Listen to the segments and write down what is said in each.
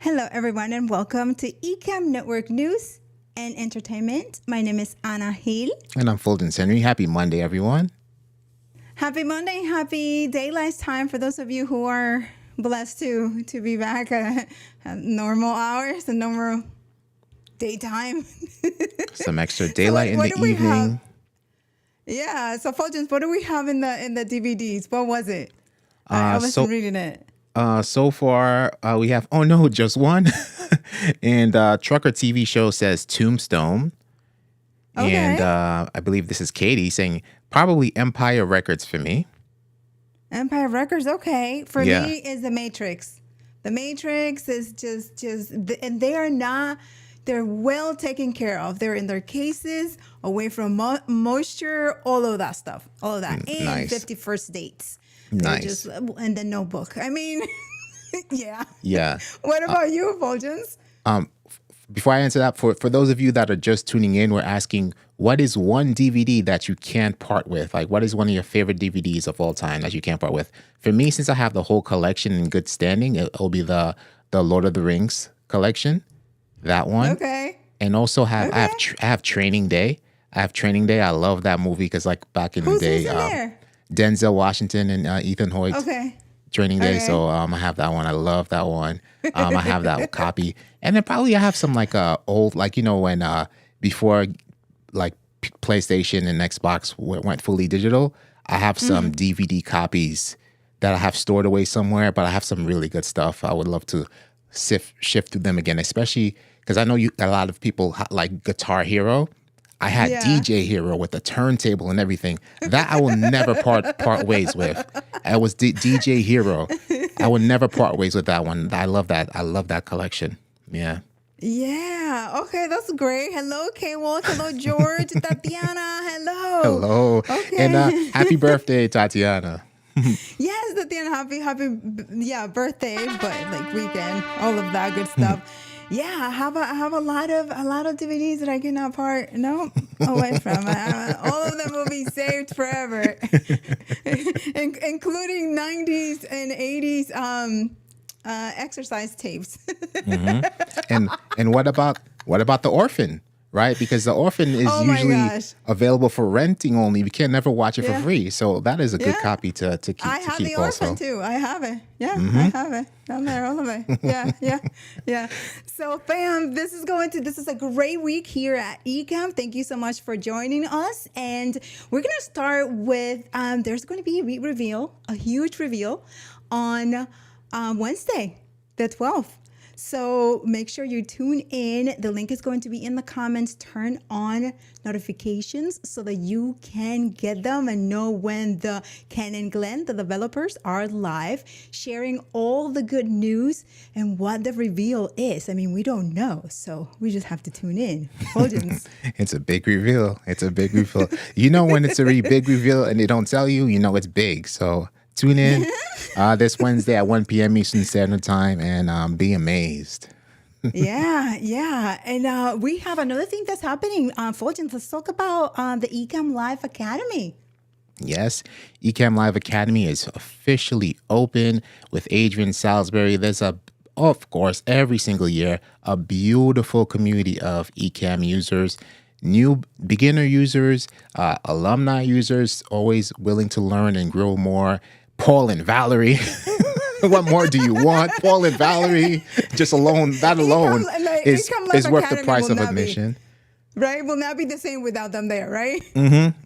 Hello, everyone, and welcome to Ecamm Network News and Entertainment. My name is Anna Hill. And I'm Fuljens Henry. Happy Monday, everyone. Happy Monday. Happy daylight time for those of you who are blessed to be back at normal hours and normal daytime. Some extra daylight in the evening. Yeah. So, Fuljens, what do we have in the DVDs? What was it? I wasn't reading it. So far, we have, just one. And Trucker TV show says Tombstone. Okay. And I believe this is Katie saying probably Empire Records for me. Empire Records, okay. For me, is The Matrix. The Matrix is just, and they're well taken care of. They're in their cases, away from moisture, all of that stuff. All of that. And nice. 51st dates. Nice. And the Notebook. I mean, yeah. Yeah. What about you, Fuljens? Before I answer that, for those of you that are just tuning in, we're asking, what is one DVD that you can't part with? Like, what is one of your favorite DVDs of all time that you can't part with? For me, since I have the whole collection in good standing, it'll be the Lord of the Rings collection, that one. Okay. And also I have Training Day. I love that movie because like back in the day, in there? Denzel Washington and Ethan Hoyt. Okay. Training Day. Okay. So I have that one. I love that one. I have that copy. And then probably I have some like old, like, when before like PlayStation and Xbox went fully digital, I have some DVD copies that I have stored away somewhere, but I have some really good stuff. I would love to shift through them again, especially because I know a lot of people like Guitar Hero. I had DJ Hero with the turntable and everything. That I will never part ways with. I was DJ Hero. I will never part ways with that one. I love that. I love that collection. Yeah. Yeah. Okay, that's great. Hello, K-Walt. Hello, George. Tatiana. Hello. Hello. Okay. And happy birthday, Tatiana. Yes, Tatiana. Happy birthday, but like weekend, all of that good stuff. Yeah, I have a lot of DVDs that I cannot part away from. All of them will be saved forever, including 90s and 80s exercise tapes. And what about The Orphan? right? Because The Orphan is Oh my usually gosh. available for renting only. We can never watch it for Yeah. free. So that is a good Yeah. copy to keep I to have The keep Orphan also. too. I have it. Yeah, I have it. Down there, all of it. Yeah, yeah, yeah. So, fam, this is a great week here at Ecamm. Thank you so much for joining us. And we're gonna start with there's going to be a huge reveal on Wednesday, the 12th. So make sure you tune in. The link is going to be in the comments. Turn on notifications so that you can get them and know when the Ken and Glenn, the developers, are live, sharing all the good news and what the reveal is. I mean, we don't know, so we just have to tune in. Fuljens. It's a big reveal. It's a big reveal. You know when it's a really big reveal and they don't tell you, you know it's big. So tune in this Wednesday at 1 p.m. Eastern Standard Time and be amazed. Yeah. And we have another thing that's happening. Fuljens, let's talk about the Ecamm Live Academy. Yes, Ecamm Live Academy is officially open with Adrian Salisbury. There's of course, every single year, a beautiful community of Ecamm users, new beginner users, alumni users, always willing to learn and grow more. Paul and Valerie. What more do you want? Paul and Valerie, that alone is worth the price of admission. Right? Will not be the same without them there, right?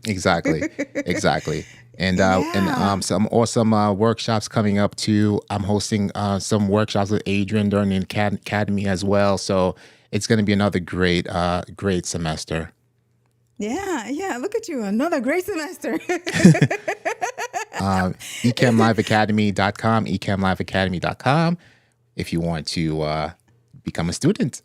Exactly. And some awesome workshops coming up too. I'm hosting some workshops with Adrian during the academy as well. So it's going to be another great semester. Yeah. Look at you. Another great semester. EcammLiveAcademy.com, EcammLiveAcademy.com if you want to become a student.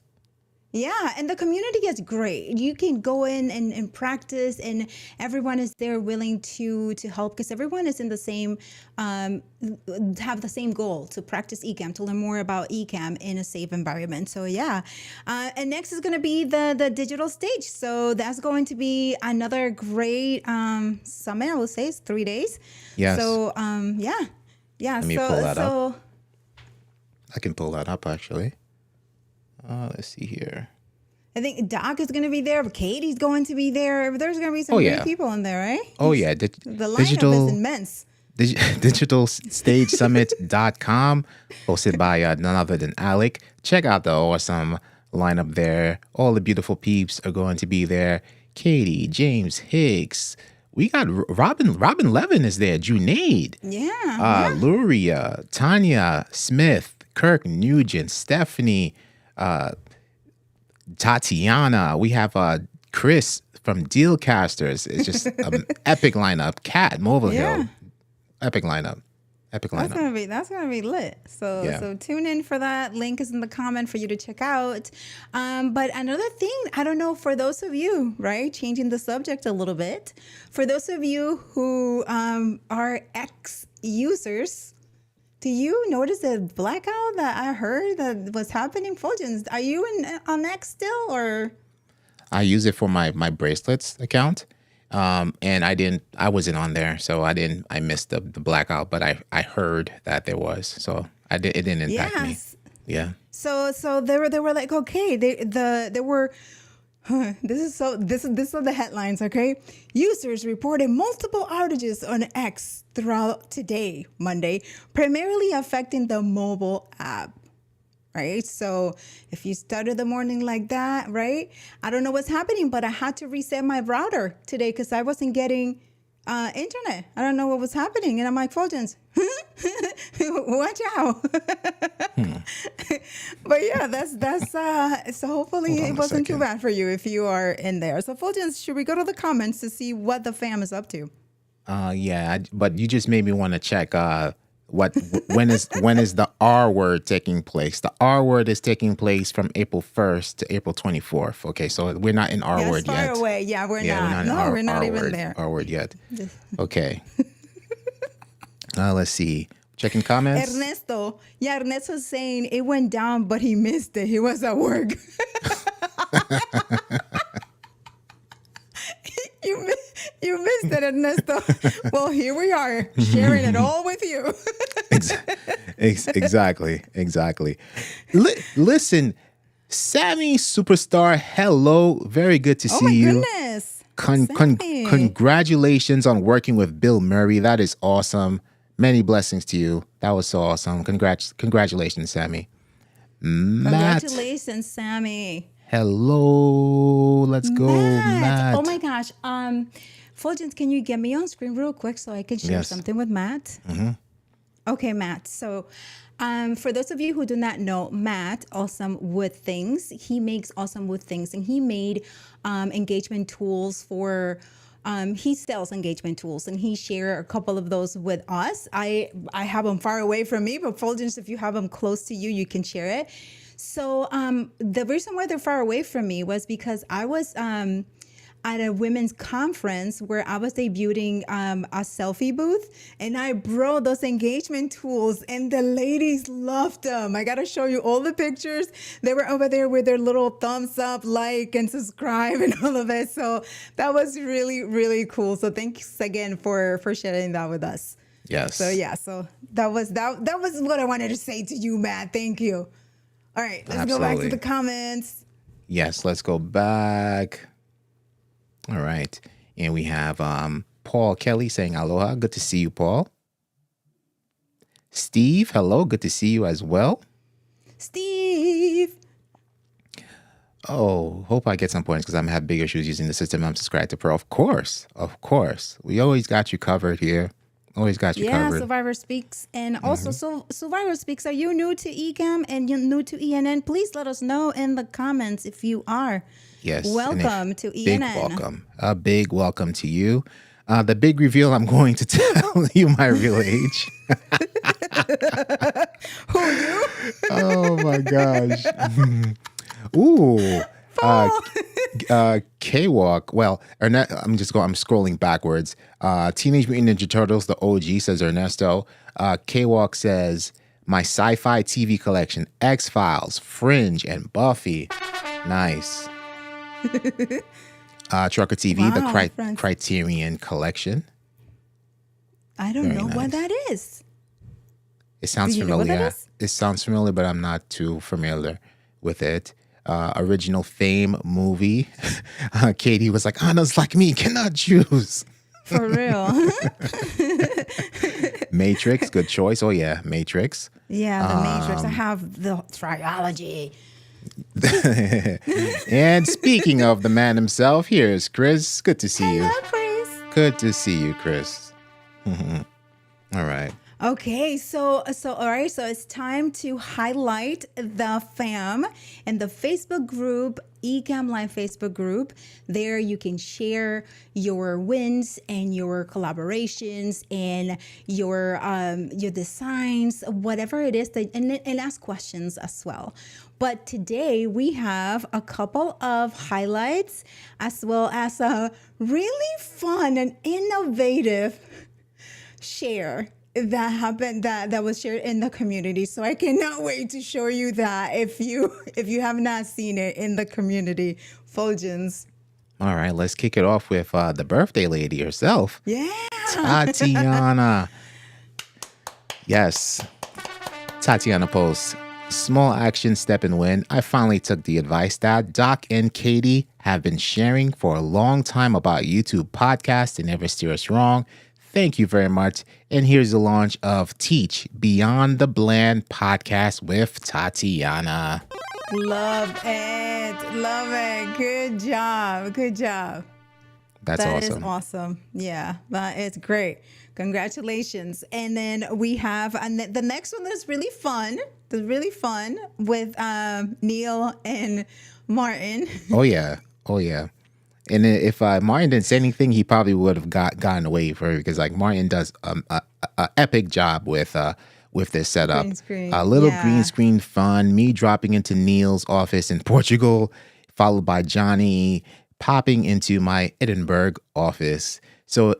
Yeah, and the community is great. You can go in and practice, and everyone is there willing to help because everyone is in the same, have the same goal to practice Ecamm, to learn more about Ecamm in a safe environment. So yeah, and next is going to be the digital stage. So that's going to be another great summit. I will say it's 3 days. Yes. So yeah. Let me pull that up. I can pull that up actually. Let's see here. I think Doc is going to be there. Katie's going to be there. There's going to be some great people in there, right? Oh, yeah. The lineup is immense. DigitalStageSummit.com, hosted by none other than Alec. Check out the awesome lineup there. All the beautiful peeps are going to be there. Katie, James, Hicks. We got Robin Levin is there. Junaid. Yeah. Luria, Tanya, Smith, Kirk Nugent, Stephanie, Tatiana. We have Chris from Dealcasters. It's just an epic lineup. Kat, Mobile Hill. Epic lineup. That's gonna be lit. So tune in for that. Link is in the comment for you to check out. But another thing, I don't know, for those of you, right, changing the subject a little bit, for those of you who are ex-users, do you notice the blackout that I heard that was happening? Fuljens, are you on X still, or? I use it for my bracelets account. And I wasn't on there, so I missed the blackout, but I heard that there was, so it didn't impact me. Yeah. So they were like, okay, they were, this are the headlines, okay? Users reported multiple outages on X throughout today, Monday, primarily affecting the mobile app. Right. So if you started the morning like that, right? I don't know what's happening, but I had to reset my router today because I wasn't getting internet. I don't know what was happening. And I'm like, Fuljens, watch out. But yeah, that's so hopefully it wasn't too bad for you if you are in there. So Fuljens, should we go to the comments to see what the fam is up to? Yeah, but you just made me want to check when is the R word taking place? The R word is taking place from April 1st to April 24th. Okay, so we're not in R word yet. Far away. Yeah, we're not. We're not even there. R word yet. Okay. Let's see. Checking comments. Ernesto is saying it went down, but he missed it. He was at work. You missed it, Ernesto. Well, here we are, sharing it all with you. Exactly. Listen, Sammy Superstar, hello. Very good to Oh see my you. goodness. Congratulations on working with Bill Murray. That is awesome. Many blessings to you. That was so awesome. Congratulations, Sammy. Matt, Congratulations, Sammy. hello. Let's go, Matt. Oh Matt. my gosh. Fuljens, can you get me on screen real quick so I can share Yes. something with Matt? Okay, Matt. So, for those of you who do not know, Matt, Awesome Wood Things, he makes awesome wood things, and he made engagement tools for. He sells engagement tools, and he shared a couple of those with us. I have them far away from me, but Fulgence, if you have them close to you, you can share it. So the reason why they're far away from me was because I was at a women's conference where I was debuting a selfie booth, and I brought those engagement tools, and the ladies loved them. I gotta show you all the pictures. They were over there with their little thumbs up, like, and subscribe, and all of it. So that was really, really cool. So thanks again for sharing that with us. Yes. So yeah, so that was what I wanted to say to you, Matt. Thank you. All right, let's go back to the comments. Yes, let's go back. All right. And we have Paul Kelly saying aloha. Good to see you, Paul. Steve, hello. Good to see you as well. Steve. Oh, hope I get some points because I'm have big issues using the system I'm subscribed to Pro. Of course. We always got you covered here. Always got you covered. Yeah, Survivor Speaks. And also, so Survivor Speaks, are you new to Ecamm and you're new to ENN? Please let us know in the comments if you are. Yes. Welcome to ENN. Big welcome. A big welcome to you. The big reveal, I'm going to tell you my real age. Who, you? Oh, my gosh. Ooh. K-Walk. Well, I'm scrolling backwards. Teenage Mutant Ninja Turtles, the OG, says Ernesto. K-Walk says, my sci-fi TV collection, X-Files, Fringe, and Buffy. Nice. Trucker TV, the Criterion collection. I don't know what that is. It sounds familiar. It sounds familiar, but I'm not too familiar with it. Original Fame movie. Katie was like, Anna's like me, cannot choose. For real. Matrix, good choice. Oh, yeah, Matrix. Yeah, the Matrix. I have the trilogy. And speaking of the man himself, here's Chris. Good to see you. Hello, Chris. Good to see you, Chris. All right. Okay, so all right, so it's time to highlight the fam and the Facebook group, Ecamm Live Facebook group. There you can share your wins and your collaborations and your designs, whatever it is, and ask questions as well. But today we have a couple of highlights as well as a really fun and innovative share that happened that was shared in the community. So I cannot wait to show you that if you have not seen it in the community. Fulgence. All right, let's kick it off with the birthday lady herself. Yeah. Tatiana. Yes. Tatiana posts, small action, step and win. I finally took the advice that Doc and Katie have been sharing for a long time about YouTube podcasts and never steer us wrong. Thank you very much. And here's the launch of Teach Beyond the Bland podcast with Tatiana. Love it. Love it. Good job. Good job. That's awesome. That is awesome. Yeah, that is great. Congratulations. And then we have the next one that's really fun. That's really fun with Neil and Martin. Oh, yeah. Oh, yeah. And if Martin didn't say anything, he probably would have gotten away for it because like Martin does a epic job with this setup. Green screen. A little green screen fun. Me dropping into Neil's office in Portugal, followed by Johnny popping into my Edinburgh office. So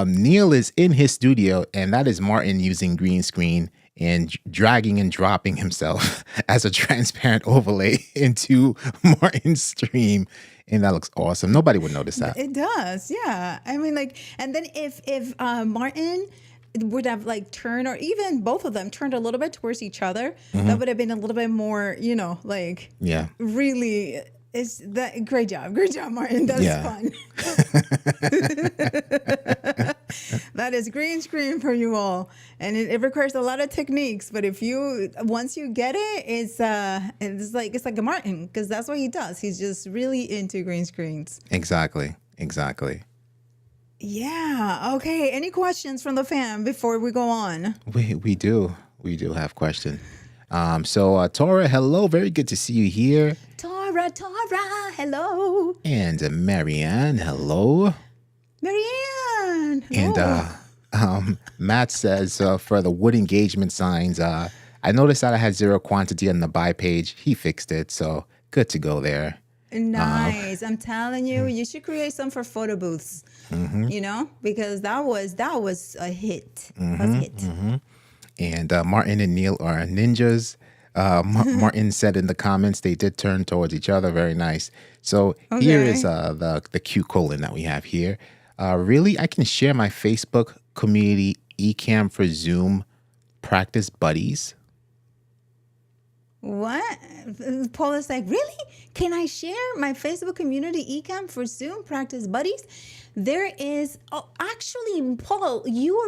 Neil is in his studio, and that is Martin using green screen and dragging and dropping himself as a transparent overlay into Martin's stream. And that looks awesome. Nobody would notice that. It does, yeah. I mean, like, and then if Martin would have like turned, or even both of them turned a little bit towards each other, that would have been a little bit more, like really. It's that great job, Martin. That's fun. That is green screen for you all, and it requires a lot of techniques. But once you get it, it's like a Martin, because that's what he does. He's just really into green screens. Exactly. Yeah. Okay. Any questions from the fam before we go on? We do have questions. So Tora, hello, very good to see you here. Tora, hello. And Marianne, hello. Marianne. And Matt says for the wood engagement signs, I noticed that I had zero quantity on the buy page. He fixed it, so good to go there. Nice. I'm telling you, you should create some for photo booths. Because that was a hit. And Martin and Neil are ninjas. Martin said in the comments they did turn towards each other. Very nice. So here is the cute colon that we have here. Really, I can share my Facebook community Ecamm for Zoom practice buddies. What? Paul is like, really? Can I share my Facebook community Ecamm for Zoom practice buddies? There is, actually, Paul, you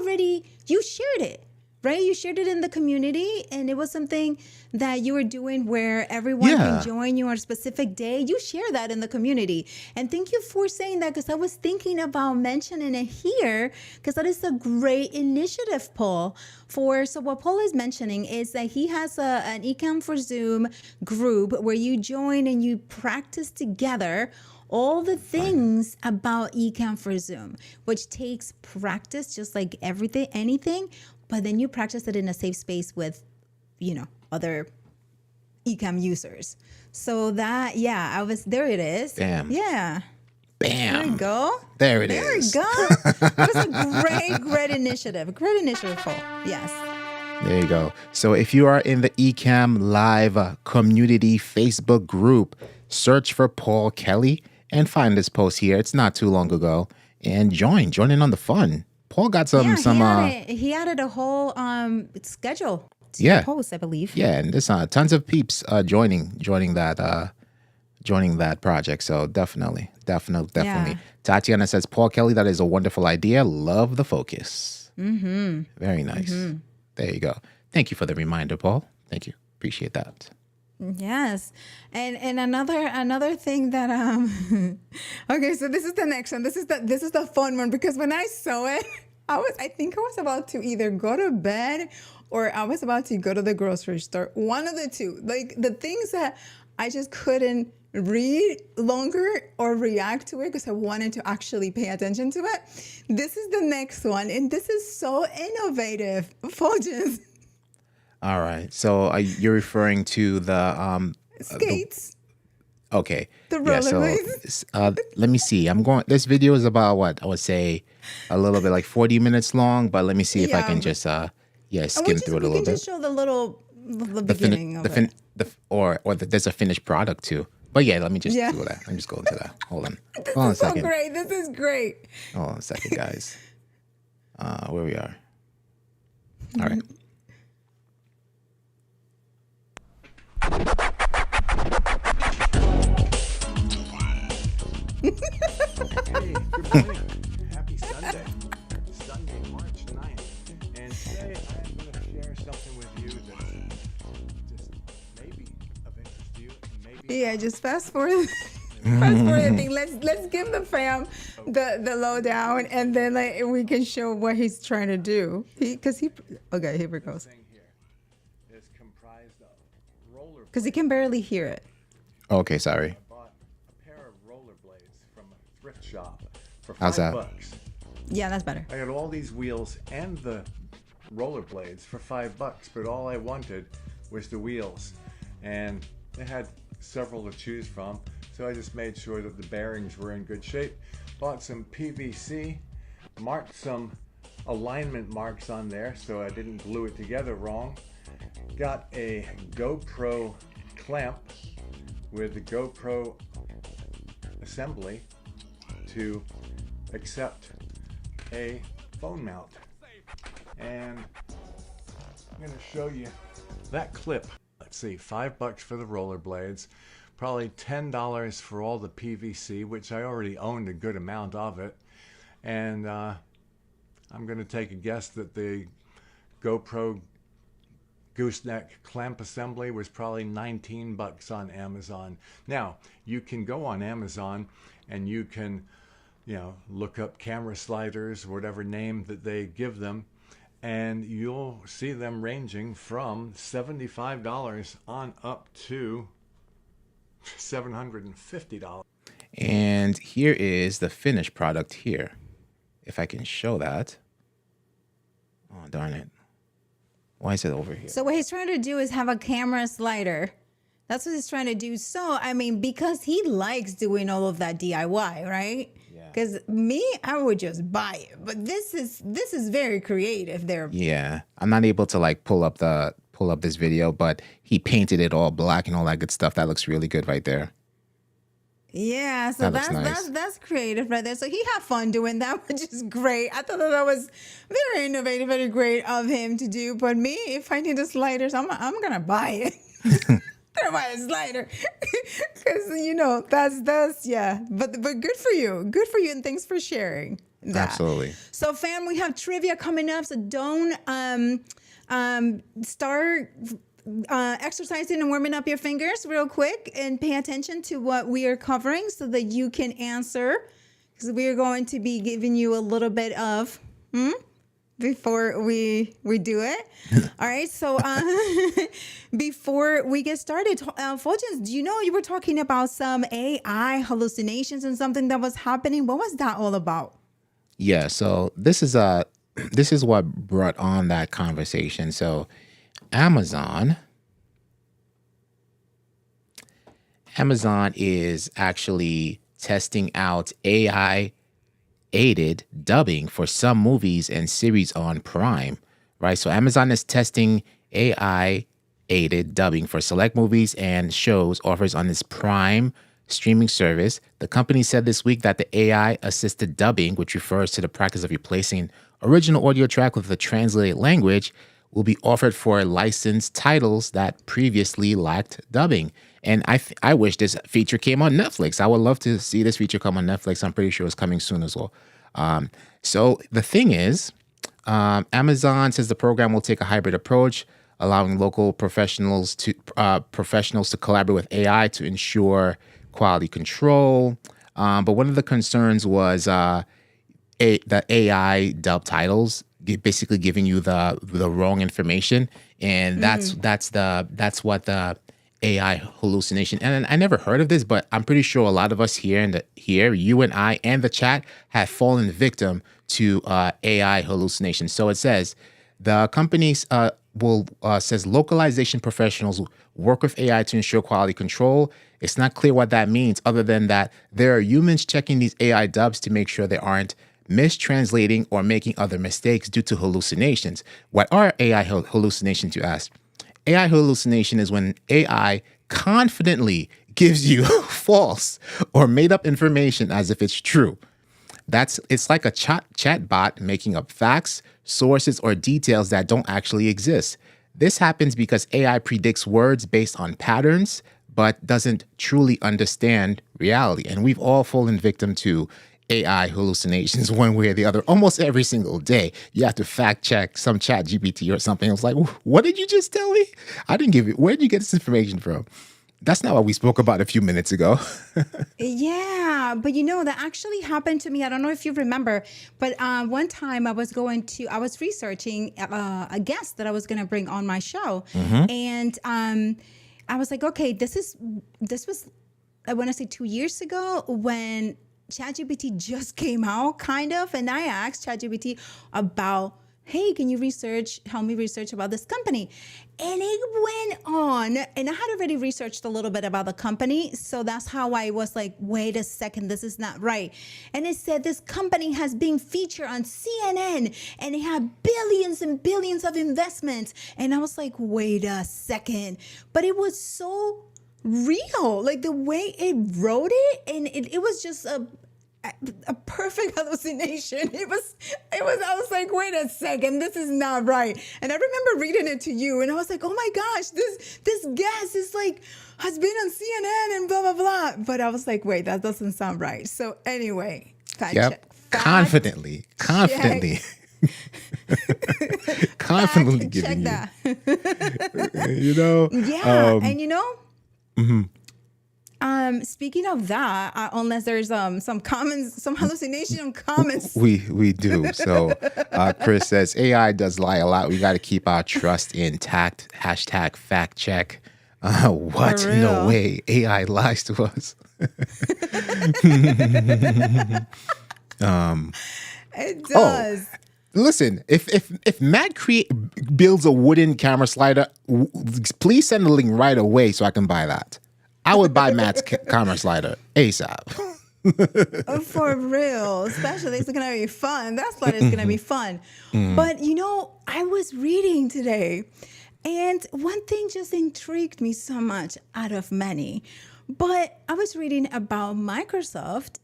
shared it, right? You shared it in the community, and it was something that you were doing where everyone can join you on a specific day. You share that in the community. And thank you for saying that, because I was thinking about mentioning it here, because that is a great initiative, Paul. So what Paul is mentioning is that he has an Ecamm for Zoom group where you join and you practice together all the things about Ecamm for Zoom, which takes practice, just like anything, but then you practice it in a safe space with, other Ecamm users. So that, there it is. Bam. Yeah. Bam. There we go. There we go. It was a great initiative. Great initiative, Paul. Yes. There you go. So if you are in the Ecamm Live community Facebook group, search for Paul Kelly and find this post here. It's not too long ago. And join in on the fun. Paul got he added a whole schedule to the post, I believe. Yeah, and there's tons of peeps joining that project. So definitely. Yeah. Tatiana says, Paul Kelly, that is a wonderful idea. Love the focus. Very nice. There you go. Thank you for the reminder, Paul. Thank you. Appreciate that. Yes. And another thing that okay, so this is the next one. This is the fun one, because when I saw it, I think I was about to either go to bed or I was about to go to the grocery store. One of the two. Like, the things that I just couldn't read longer or react to it because I wanted to actually pay attention to it. This is the next one, and this is so innovative. Fuljens. All right. So you're referring to the skates. Okay. The rollerblades. Let me see. This video is about what I would say a little bit like 40 minutes long, but let me see if I can just skim through it a little bit. We can just show the beginning of it. Or there's a finished product too. But yeah, let me just do that. Let me just go into that. Hold on. Hold on a second. This is great. Hold on a second, guys. Where we are. All right. Hey, good morning. Happy Sunday. Sunday, March 9th. And today I'm going to share something with you that's just maybe of interest to you. Maybe just fast forward. Fast forward the thing. Let's give the fam the lowdown, and then we can show what he's trying to do. Okay, here it goes. Is comprised of roller. Because he can barely hear it. Okay, sorry. Thrift shop for How's that? $5. Yeah, that's better. I got all these wheels and the rollerblades for $5, but all I wanted was the wheels, and they had several to choose from, so I just made sure that the bearings were in good shape. Bought some PVC, marked some alignment marks on there so I didn't glue it together wrong. Got a GoPro clamp with the GoPro assembly to accept a phone mount. And I'm going to show you that clip. Let's see, $5 for the rollerblades, probably $10 for all the PVC, which I already owned a good amount of it. And I'm going to take a guess that the GoPro gooseneck clamp assembly was probably $19 on Amazon. Now, you can go on Amazon and you can, look up camera sliders, whatever name that they give them, and you'll see them ranging from $75 on up to $750. And here is the finished product here. If I can show that. Oh, darn it. Why is it over here? So what he's trying to do is have a camera slider. That's what he's trying to do. So, I mean, because he likes doing all of that DIY, right? Because me, I would just buy it. But this is very creative there. Yeah. I'm not able to like pull up this video, but he painted it all black and all that good stuff. That looks really good right there. Yeah, so that's creative right there. So he had fun doing that, which is great. I thought that was very innovative, very great of him to do. But me, if I need the sliders, I'm gonna buy it. I'm gonna buy a slider because that's yeah. But good for you, and thanks for sharing that. Absolutely. So fam, we have trivia coming up. So don't start exercising and warming up your fingers real quick and pay attention to what we are covering so that you can answer, because we are going to be giving you a little bit of before we do it. All right, so before we get started, Fuljens, do you know you were talking about some AI hallucinations and something that was happening? What was that all about? Yeah, so this is what brought on that conversation. So Amazon is actually testing out AI-aided dubbing for some movies and series on Prime, right? So Amazon is testing AI-aided dubbing for select movies and shows offers on its Prime streaming service. The company said this week that the AI-assisted dubbing, which refers to the practice of replacing original audio track with a translated language, will be offered for licensed titles that previously lacked dubbing. And I wish this feature came on Netflix. I would love to see this feature come on Netflix. I'm pretty sure it's coming soon as well. So the thing is, Amazon says the program will take a hybrid approach, allowing local professionals to collaborate with AI to ensure quality control. But one of the concerns was the AI dub titles basically giving you the wrong information, and that's what the AI hallucination. And I never heard of this, but I'm pretty sure a lot of us here you and I and the chat have fallen victim to AI hallucination. So it says the companies says localization professionals work with AI to ensure quality control. It's not clear what that means, other than that there are humans checking these AI dubs to make sure they aren't mistranslating or making other mistakes due to hallucinations. What are AI hallucinations, you ask? AI hallucination is when AI confidently gives you false or made up information as if it's true. It's like a chat bot making up facts, sources, or details that don't actually exist. This happens because AI predicts words based on patterns, but doesn't truly understand reality. And we've all fallen victim to AI hallucinations one way or the other almost every single day. You have to fact check some chat GPT or something. I was like, what did you just tell me? I didn't give you. Where did you get this information from? That's not what we spoke about a few minutes ago. Yeah, but that actually happened to me. I don't know if you remember, but one time I was researching a guest that I was going to bring on my show. Mm-hmm. And I was like, okay, this was, I want to say 2 years ago when ChatGPT just came out, kind of, and I asked ChatGPT about, hey, can you help me research about this company? And it went on, and I had already researched a little bit about the company, so that's how I was like, wait a second, this is not right. And it said this company has been featured on CNN, and it had billions and billions of investments. And I was like, wait a second. But it was so real, like the way it wrote it, and it was just a perfect hallucination. I was like, wait a second, this is not right. And I remember reading it to you, and I was like, oh my gosh, this guest is like, has been on CNN and blah, blah, blah. But I was like, wait, that doesn't sound right. So anyway, fact check. Confidently. Confidently giving check you. that. You know? Yeah. And you know, speaking of that, unless there's some comments, some hallucination comments. We do. So Chris says AI does lie a lot. We got to keep our trust intact. Hashtag fact check. What? No way. AI lies to us. It does. Oh, listen, if Matt builds a wooden camera slider, please send the link right away so I can buy that. I would buy Matt's camera slider ASAP. For real. Especially it's going to be fun. That slider is going to be fun. But, you know, I was reading today, and one thing just intrigued me so much out of many. But I was reading about Microsoft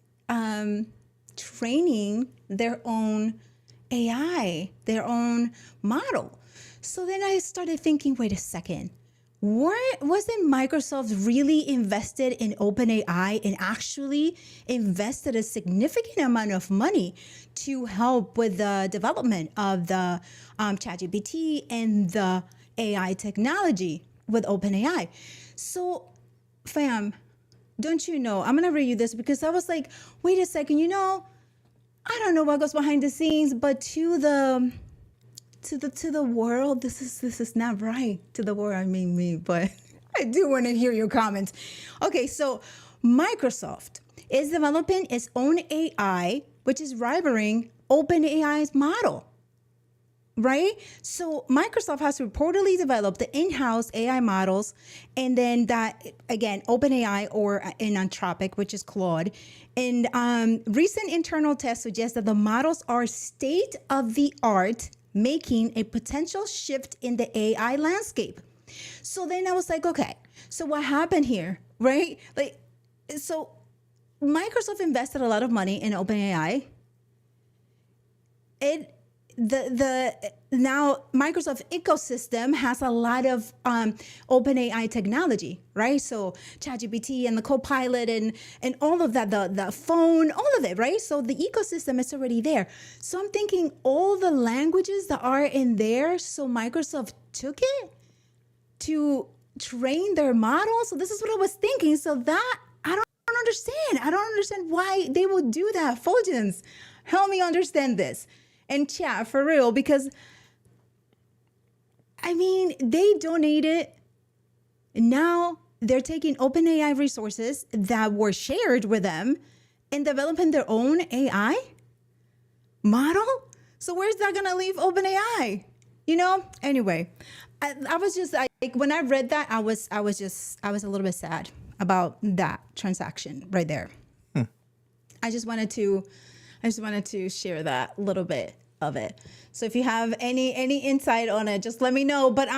training their own AI, their own model. So then I started thinking, wait a second. Wasn't Microsoft really invested in OpenAI and actually invested a significant amount of money to help with the development of the ChatGPT and the AI technology with OpenAI? So, fam, don't you know? I'm going to read you this because I was like, wait a second, you know, I don't know what goes behind the scenes, but to the world, this is not right. To the world, I mean me, but I do want to hear your comments. Okay, so Microsoft is developing its own AI, which is rivaling OpenAI's model, right? So Microsoft has reportedly developed the in-house AI models, and then that, again, OpenAI or in Anthropic, which is Claude. And recent internal tests suggest that the models are state-of-the-art, making a potential shift in the AI landscape. So then I was like, okay, so what happened here, right? Like, so Microsoft invested a lot of money in OpenAI. Now Microsoft ecosystem has a lot of OpenAI technology, right? So ChatGPT and the Copilot and all of that, the phone, all of it, right? So the ecosystem is already there. So I'm thinking all the languages that are in there, so Microsoft took it to train their model. So this is what I was thinking. So that I don't understand. I don't understand why they would do that. Fuljens, help me understand this. And chat for real, because I mean, they donated. Now they're taking OpenAI resources that were shared with them and developing their own AI model. So where's that gonna leave OpenAI? You know. Anyway, I was just like, when I read that, I was a little bit sad about that transaction right there. I just wanted to share that little bit of it. So if you have any insight on it, just let me know. But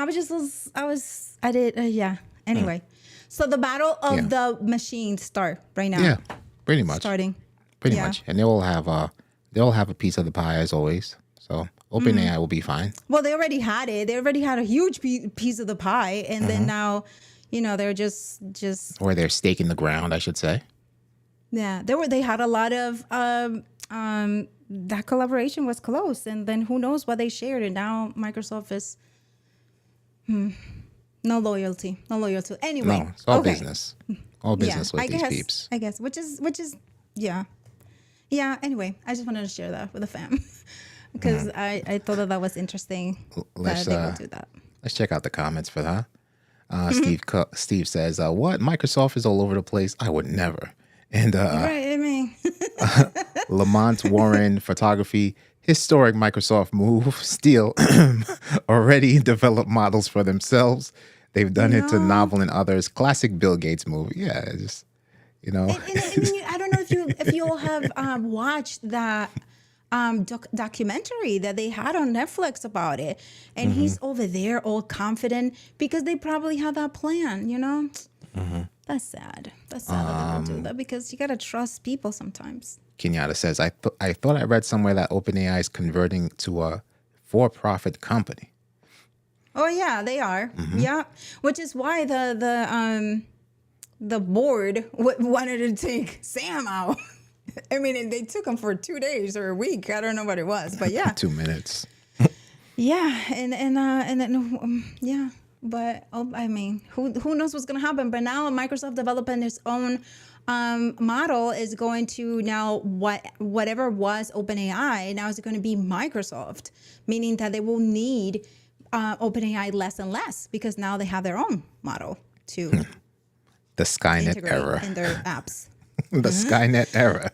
Anyway, so the battle of the machines start right now. Yeah, pretty much. Starting. Pretty much, and they'll have a piece of the pie as always. So OpenAI will be fine. Well, they already had it. They already had a huge piece of the pie, and then now, you know, they're just or they're staking the ground, I should say. Yeah, they had a lot of that collaboration was close, and then who knows what they shared, and now Microsoft is no loyalty. Anyway, no, it's all business. All business with these peeps. I guess, which is yeah. Anyway, I just wanted to share that with the fam because I thought that was interesting that they would do that. Let's check out the comments for that. Steve says, "What? Microsoft is all over the place. I would never." And right, I mean, Lamont Warren Photography, historic Microsoft move. Still already developed models for themselves. They've done it to Novel and others. Classic Bill Gates move. Yeah, just you know. And I don't know if you all have watched that documentary that they had on Netflix about it, and he's over there all confident because they probably had that plan. You know, that's sad. That's sad that people do that because you gotta trust people sometimes. Kenyatta says, I thought I read somewhere that OpenAI is converting to a for-profit company. Oh yeah, they are. Yeah, which is why the board wanted to take Sam out. I mean, they took him for 2 days or a week. I don't know what it was, but yeah, 2 minutes. yeah, and then yeah. But I mean, who knows what's gonna happen? But now Microsoft developing its own model is going to now whatever was OpenAI now is going to be Microsoft, meaning that they will need OpenAI less and less because now they have their own model to The Skynet integrate era. in their apps. The Skynet era.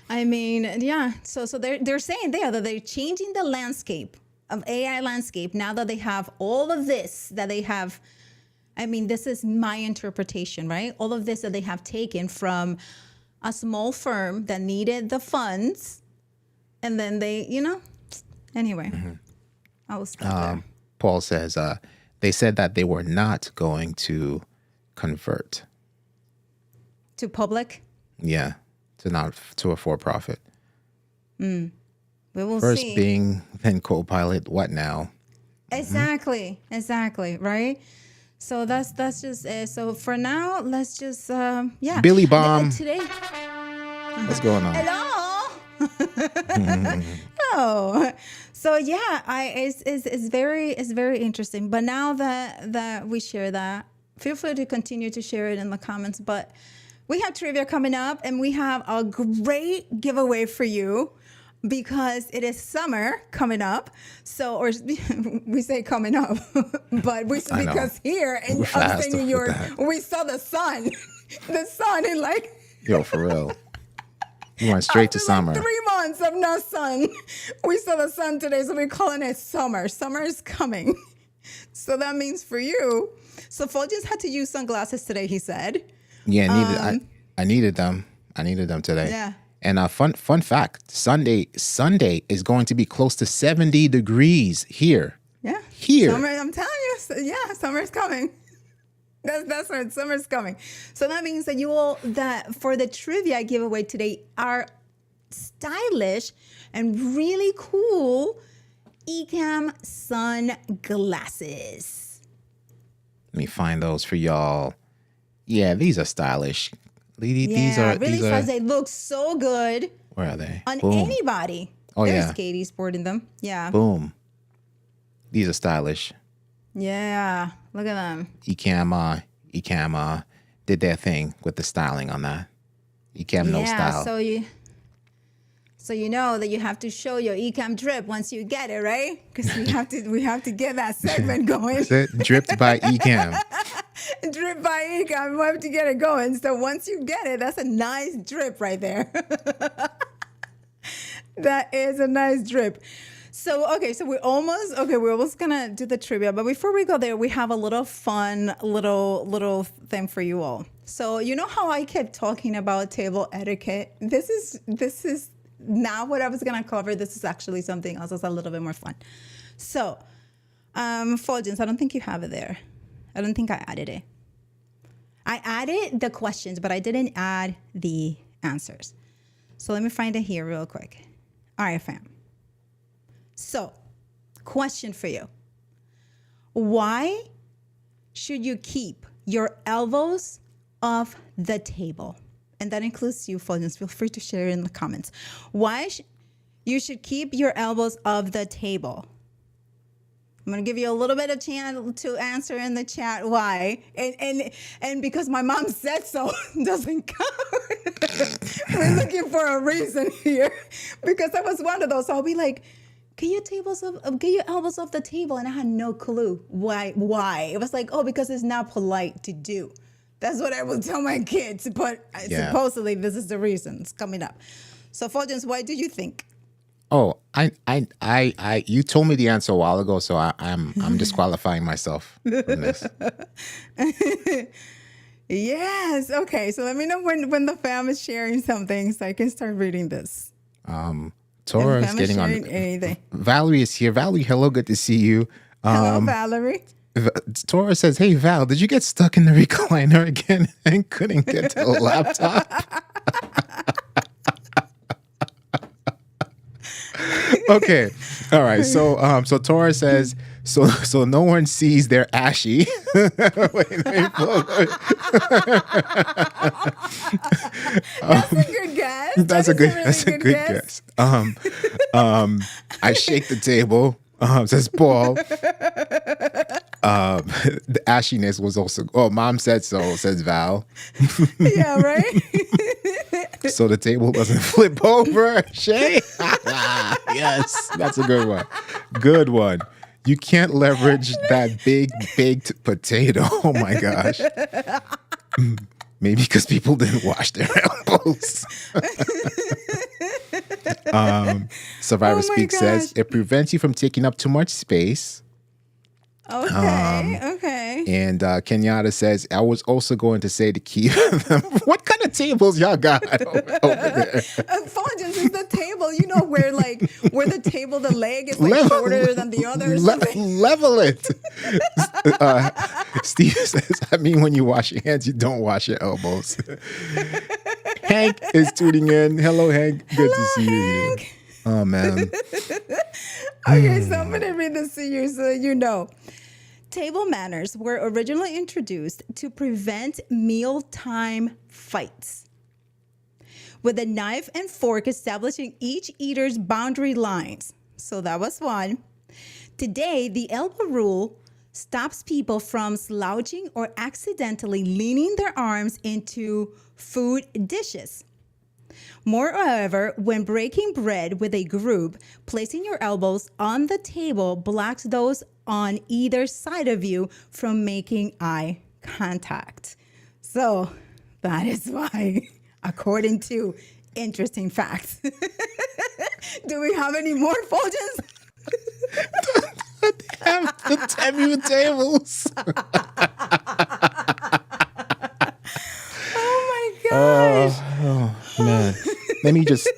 I mean, yeah. So they're saying there that they're changing the landscape of AI landscape now that they have all of this that they have. I mean, this is my interpretation, right? All of this that they have taken from a small firm that needed the funds, and then they, anyway, I will stop there. Paul says, they said that they were not going to convert. To public, Yeah, to a for-profit. we will First see. being, then Copilot. What now? Exactly, right? So that's just it. So for now, let's just yeah. Billy Bomb. Today. What's going on? Hello. Oh, so yeah, it's very interesting. But now that we share that, feel free to continue to share it in the comments. But we have trivia coming up, and we have a great giveaway for you because it is summer coming up. So, or we say coming up, but because here in upstate New York, we saw the sun, and like. Yo, for real. You went straight to summer. 3 months of no sun. We saw the sun today, so we're calling it summer. Summer is coming. So that means for you. So Fuljens had to use sunglasses today, he said. Yeah, I needed them. I needed them today. Yeah. And fun fact, Sunday is going to be close to 70 degrees here. Yeah. Here. Summer, I'm telling you. Yeah, summer's coming. That's right. Summer's coming. So that means that for the trivia giveaway today are stylish and really cool Ecamm sunglasses. Let me find those for y'all. Yeah, these are stylish. These are they look so good. Where are they? On anybody. Oh, There's yeah. Katie sporting them. Yeah. Boom. These are stylish. Yeah. Look at them. Ecamm did their thing with the styling on that. Ecamm no style. So you know that you have to show your Ecamm drip once you get it, right? Because we have to get that segment going. That's it. Dripped by Ecamm. Drip by Ecamm. We have to get it going. So once you get it, that's a nice drip right there. That is a nice drip. So we're almost gonna do the trivia, but before we go there, we have a little fun little thing for you all. So you know how I kept talking about table etiquette? This is not what I was gonna cover. This is actually something else that's a little bit more fun. So, Fuljens, I don't think you have it there. I don't think I added it. I added the questions, but I didn't add the answers. So let me find it here real quick. All right, fam. So, question for you. Why should you keep your elbows off the table? And that includes you, Fuljens. Feel free to share in the comments. Why you should keep your elbows off the table? I'm going to give you a little bit of chance to answer in the chat why. And because my mom said so doesn't count. We're looking for a reason here. Because I was one of those. So I'll be like, get your elbows off the table. And I had no clue why. It was like, because it's not polite to do. That's what I will tell my kids. But supposedly this is the reason it's coming up. So Fuljens, why do you think? Oh, you told me the answer a while ago, so I'm disqualifying myself from this. Yes. Okay. So let me know when the fam is sharing something so I can start reading this. Tora is getting on. Anything. Valerie is here. Valerie, hello. Good to see you. Hello, Valerie. Tora says, "Hey Val, did you get stuck in the recliner again and couldn't get to the laptop?" Okay, all right. So Tora says, so no one sees they're ashy. Wait, That's a good guess. that's a good. really That's a good guess. I shake the table. Says Paul. The ashiness was also. Oh, Mom said so. Says Val. Yeah, right. So the table doesn't flip over. Shay. Yes, that's a good one. Good one. You can't leverage that big baked potato. Oh my gosh. Maybe because people didn't wash their elbows. Survivor Speak says it prevents you from taking up too much space. Okay. And Kenyatta says, I was also going to say to keep them. What kind of tables y'all got over there? Fuljens is the table, where the table, the leg is shorter than the other. Level it. Steve says, I mean, when you wash your hands, you don't wash your elbows. Hank is tuning in. Hello, Hank. Good to see you here. Oh, man. Okay, so I'm going to read this to you so you know. Table manners were originally introduced to prevent mealtime fights, with a knife and fork establishing each eater's boundary lines. So that was one. Today, the elbow rule stops people from slouching or accidentally leaning their arms into food dishes. Moreover, when breaking bread with a group, placing your elbows on the table blocks those on either side of you from making eye contact. So that is why, according to interesting facts. Do we have any more Fuljens? Have the Temu tables. Oh my gosh. Oh man. Let me just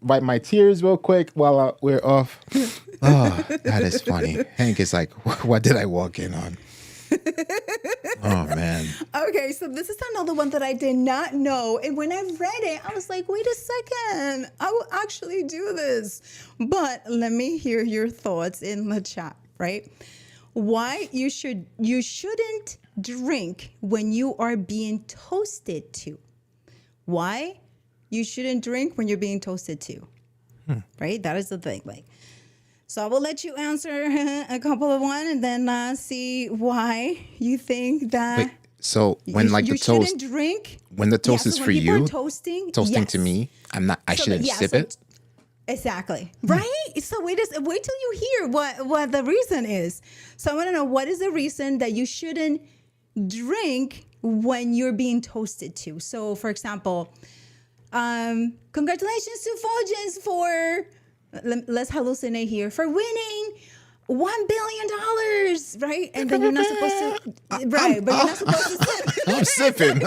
wipe my tears real quick while we're off. Oh, that is funny. Hank is like, what did I walk in on? Oh man. Okay, so this is another one that I did not know. And when I read it, I was like, wait a second, I will actually do this. But let me hear your thoughts in the chat, right? Why you shouldn't drink when you are being toasted to. Why you shouldn't drink when you're being toasted to. Right? That is the thing. So I will let you answer a couple of one and then see why you think that. Wait, so when the toast shouldn't drink. When the toast is for you, toasting yes. To me, I shouldn't sip it. Exactly. Right? So wait till you hear what the reason is. So I want to know, what is the reason that you shouldn't drink when you're being toasted to? So for example, congratulations to Fuljens for, let's hallucinate here, for winning $1 billion, right? And then you're not supposed to, right? But you're not supposed to sip. I'm sipping.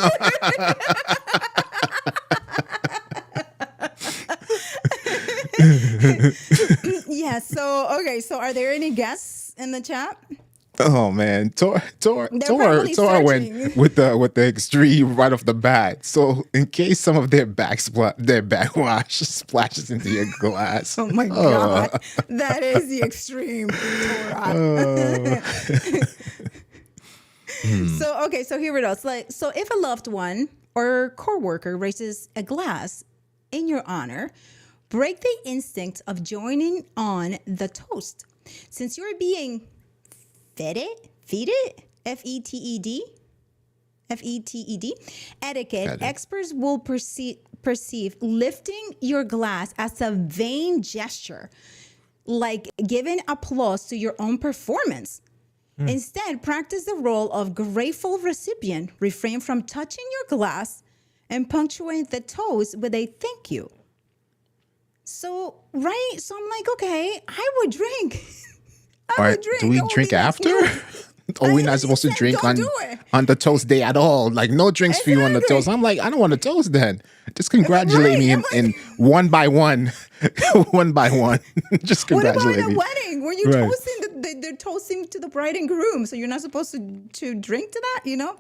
Yeah. So okay. So are there any guests in the chat? Oh man, Tor went with the extreme right off the bat. So in case some of their backwash splashes into your glass. Oh my God, that is the extreme. So okay, so here it is. So if a loved one or coworker raises a glass in your honor, break the instinct of joining on the toast. Since you're being feted, F-E-T-E-D, etiquette, experts will perceive lifting your glass as a vain gesture, like giving applause to your own performance. Instead, practice the role of grateful recipient. Refrain from touching your glass and punctuate the toast with a thank you. So, right? So I'm like, okay, I would drink. Do we drink after? Or we're not supposed to drink on the toast day at all? Like, no drinks for you on the toast. I'm like, I don't want a toast then. Just congratulate me in one by one. One by one. Just congratulate me. What about in a wedding? Were you toasting they're toasting to the bride and groom, so you're not supposed to drink to that, you know.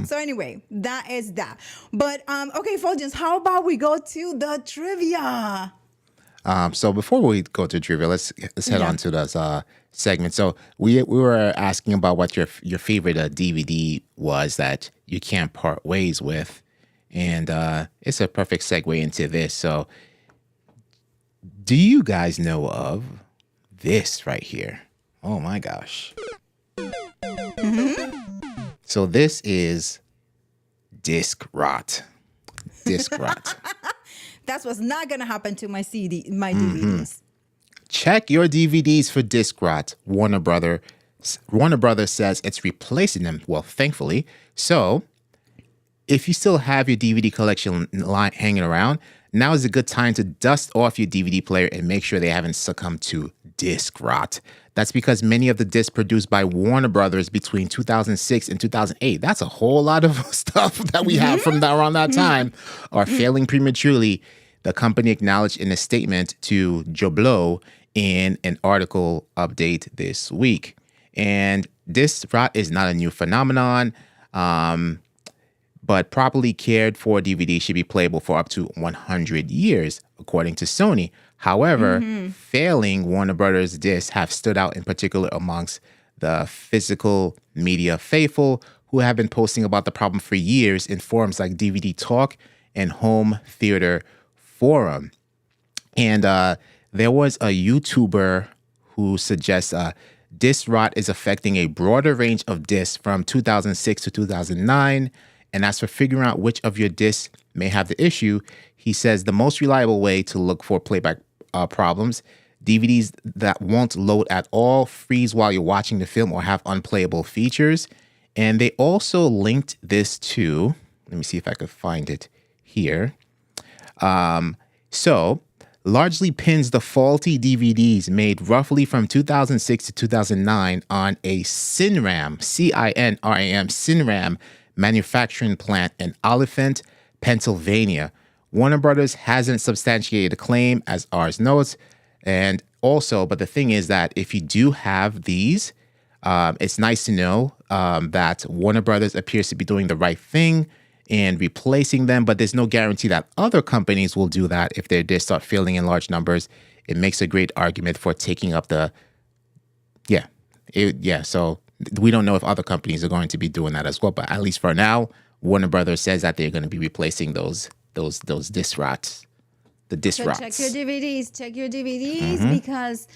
So anyway, that is that. But okay, Fuljens, how about we go to the trivia? So before we go to trivia, let's head on to this segment. So we were asking about what your favorite DVD was that you can't part ways with, and it's a perfect segue into this. So, do you guys know of this right here? Oh my gosh! So this is disc rot. Disc rot. That's what's not gonna happen to my DVDs. Check your DVDs for disc rot. Warner Brothers says it's replacing them. Well, thankfully. So, if you still have your DVD collection hanging around, now is a good time to dust off your DVD player and make sure they haven't succumbed to disc rot. That's because many of the discs produced by Warner Brothers between 2006 and 2008, that's a whole lot of stuff that we have from around that time, are failing prematurely. The company acknowledged in a statement to Joblo in an article update this week. And disc rot is not a new phenomenon, but properly cared for DVD should be playable for up to 100 years, according to Sony. However, failing Warner Brothers discs have stood out in particular amongst the physical media faithful who have been posting about the problem for years in forums like DVD Talk and Home Theater Forum. And there was a YouTuber who suggests disc rot is affecting a broader range of discs from 2006 to 2009. And as for figuring out which of your discs may have the issue, he says the most reliable way to look for playback problems, DVDs that won't load at all, freeze while you're watching the film, or have unplayable features. And they also linked this to, let me see if I could find it here. So largely pins the faulty DVDs made roughly from 2006 to 2009 on a CinRAM, CINRAM, CinRAM manufacturing plant in Oliphant, Pennsylvania. Warner Brothers hasn't substantiated the claim, as ours notes. And also, but the thing is that if you do have these, it's nice to know that Warner Brothers appears to be doing the right thing and replacing them, but there's no guarantee that other companies will do that if their discs start failing in large numbers. It makes a great argument for taking up the, so we don't know if other companies are going to be doing that as well, but at least for now, Warner Brothers says that they're going to be replacing those disc rots, the disc rots. Check your DVDs, because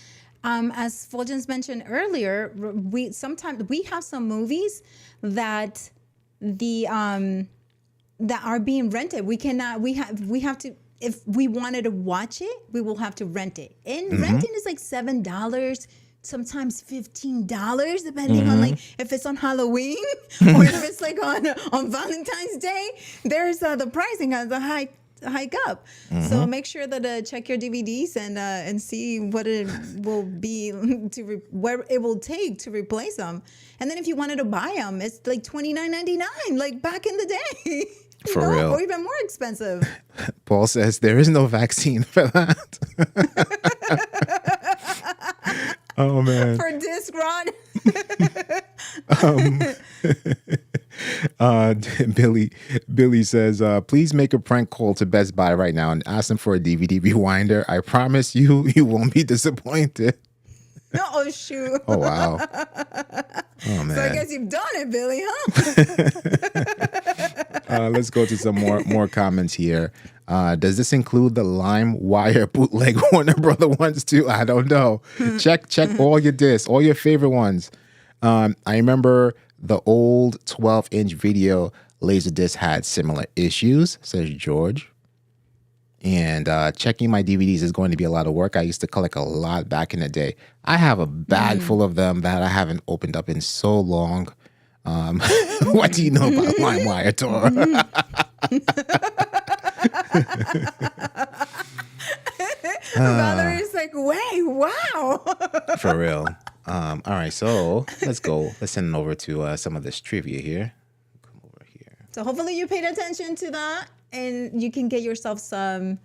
as Fuljens mentioned earlier, we have some movies that that are being rented. We have to, if we wanted to watch it, we will have to rent it. And renting is like $7, sometimes $15, depending on like if it's on Halloween or if it's like on Valentine's Day. There's the pricing has a hike up. So make sure that check your DVDs and see what it will be what it will take to replace them. And then if you wanted to buy them, it's like $29.99, like back in the day. For real. Or even more expensive. Paul says there is no vaccine for that. Oh man. For disc rot. Billy says, please make a prank call to Best Buy right now and ask them for a DVD rewinder. I promise you won't be disappointed. Oh shoot. Oh wow. Oh man. So I guess you've done it, Billy, huh? Let's go to some more comments here. Does this include the LimeWire bootleg Warner Brother ones too? I don't know. Check all your discs, all your favorite ones. I remember the old 12-inch video Laserdisc had similar issues, says George. And checking my DVDs is going to be a lot of work. I used to collect a lot back in the day. I have a bag full of them that I haven't opened up in so long. What do you know about LimeWire, Tor? Valerie's like, wait, wow. For real. All right, so let's go. Let's send it over to some of this trivia here. Come over here. So hopefully you paid attention to that, and you can get yourself some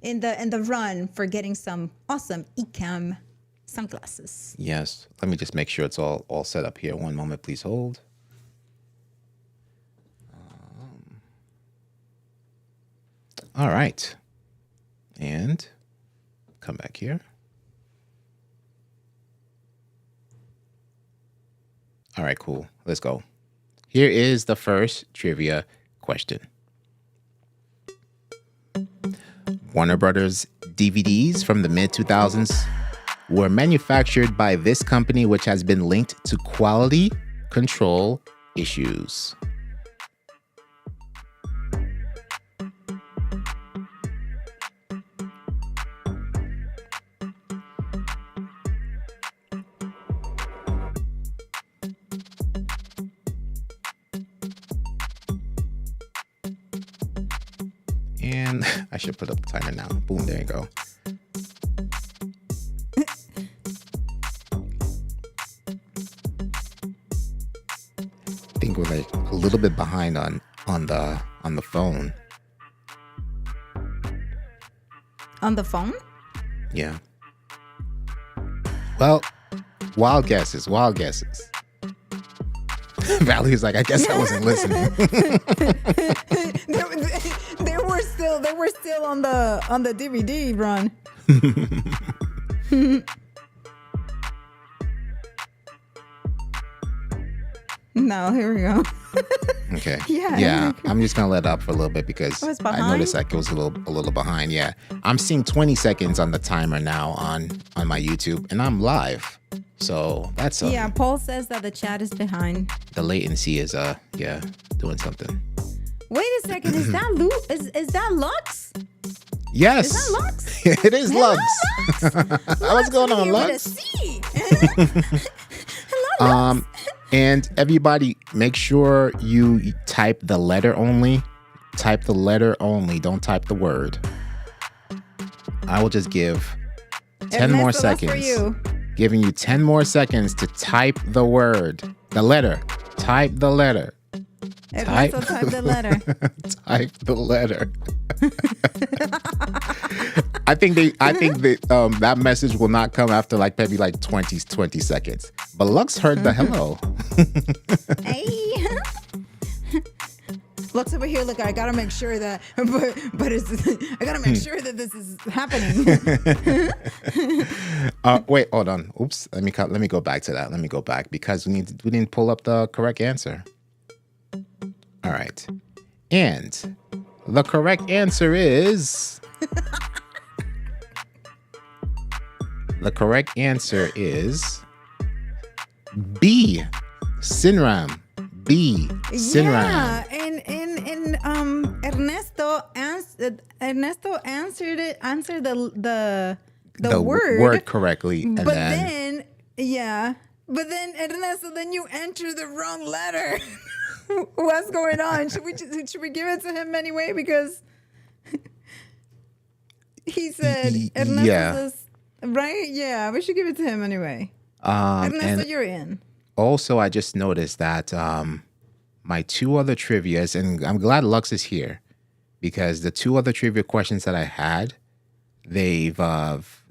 in the run for getting some awesome Ecamm sunglasses. Yes. Let me just make sure it's all set up here. One moment, please hold. All right. And come back here. All right, cool. Let's go. Here is the first trivia question. Warner Brothers DVDs from the mid-2000s were manufactured by this company, which has been linked to quality control issues. And I should put up the timer now. Boom, there you go. I think we're like a little bit behind on the phone. On the phone? Yeah. Well, wild guesses. Valerie's like, I guess I wasn't listening. They were still on the DVD run. No, here we go. Okay. Yeah. Yeah. I'm just gonna let it up for a little bit because Oh, it's I behind? noticed like it was a little behind. Yeah. I'm seeing 20 seconds on the timer now on my YouTube, and I'm live. So that's Yeah, Paul says that the chat is behind. the latency is doing something. Wait a second, is that is that Lux? Yes. Is that Lux? It is Hello, Lux. What's going on, Lux? Hello, Lux. And everybody, make sure you type the letter only. Type the letter only. Don't type the word. I will just give 10 more Ernesto, that's for seconds. you. Giving you 10 more seconds to type the word. The letter. Type the letter. Ernesto, type the letter. Type the letter. I think that message will not come after like maybe like 20 seconds. But Lux heard the hello. Hey. Lux over here. Look, I gotta make sure that, but I gotta make sure that this is happening. Wait, hold on. Oops. Let me go back to that. Let me go back because we didn't pull up the correct answer. All right. And the correct answer is B. Sinram. B. Sinram. Yeah, and Ernesto answered the word correctly, and but then Ernesto, then you enter the wrong letter. What's going on? Should we give it to him anyway? Because he said Ernesto says, right? Yeah, we should give it to him anyway. Ernesto, you're in. Also, I just noticed that my two other trivias, and I'm glad Lux is here because the two other trivia questions that I had, they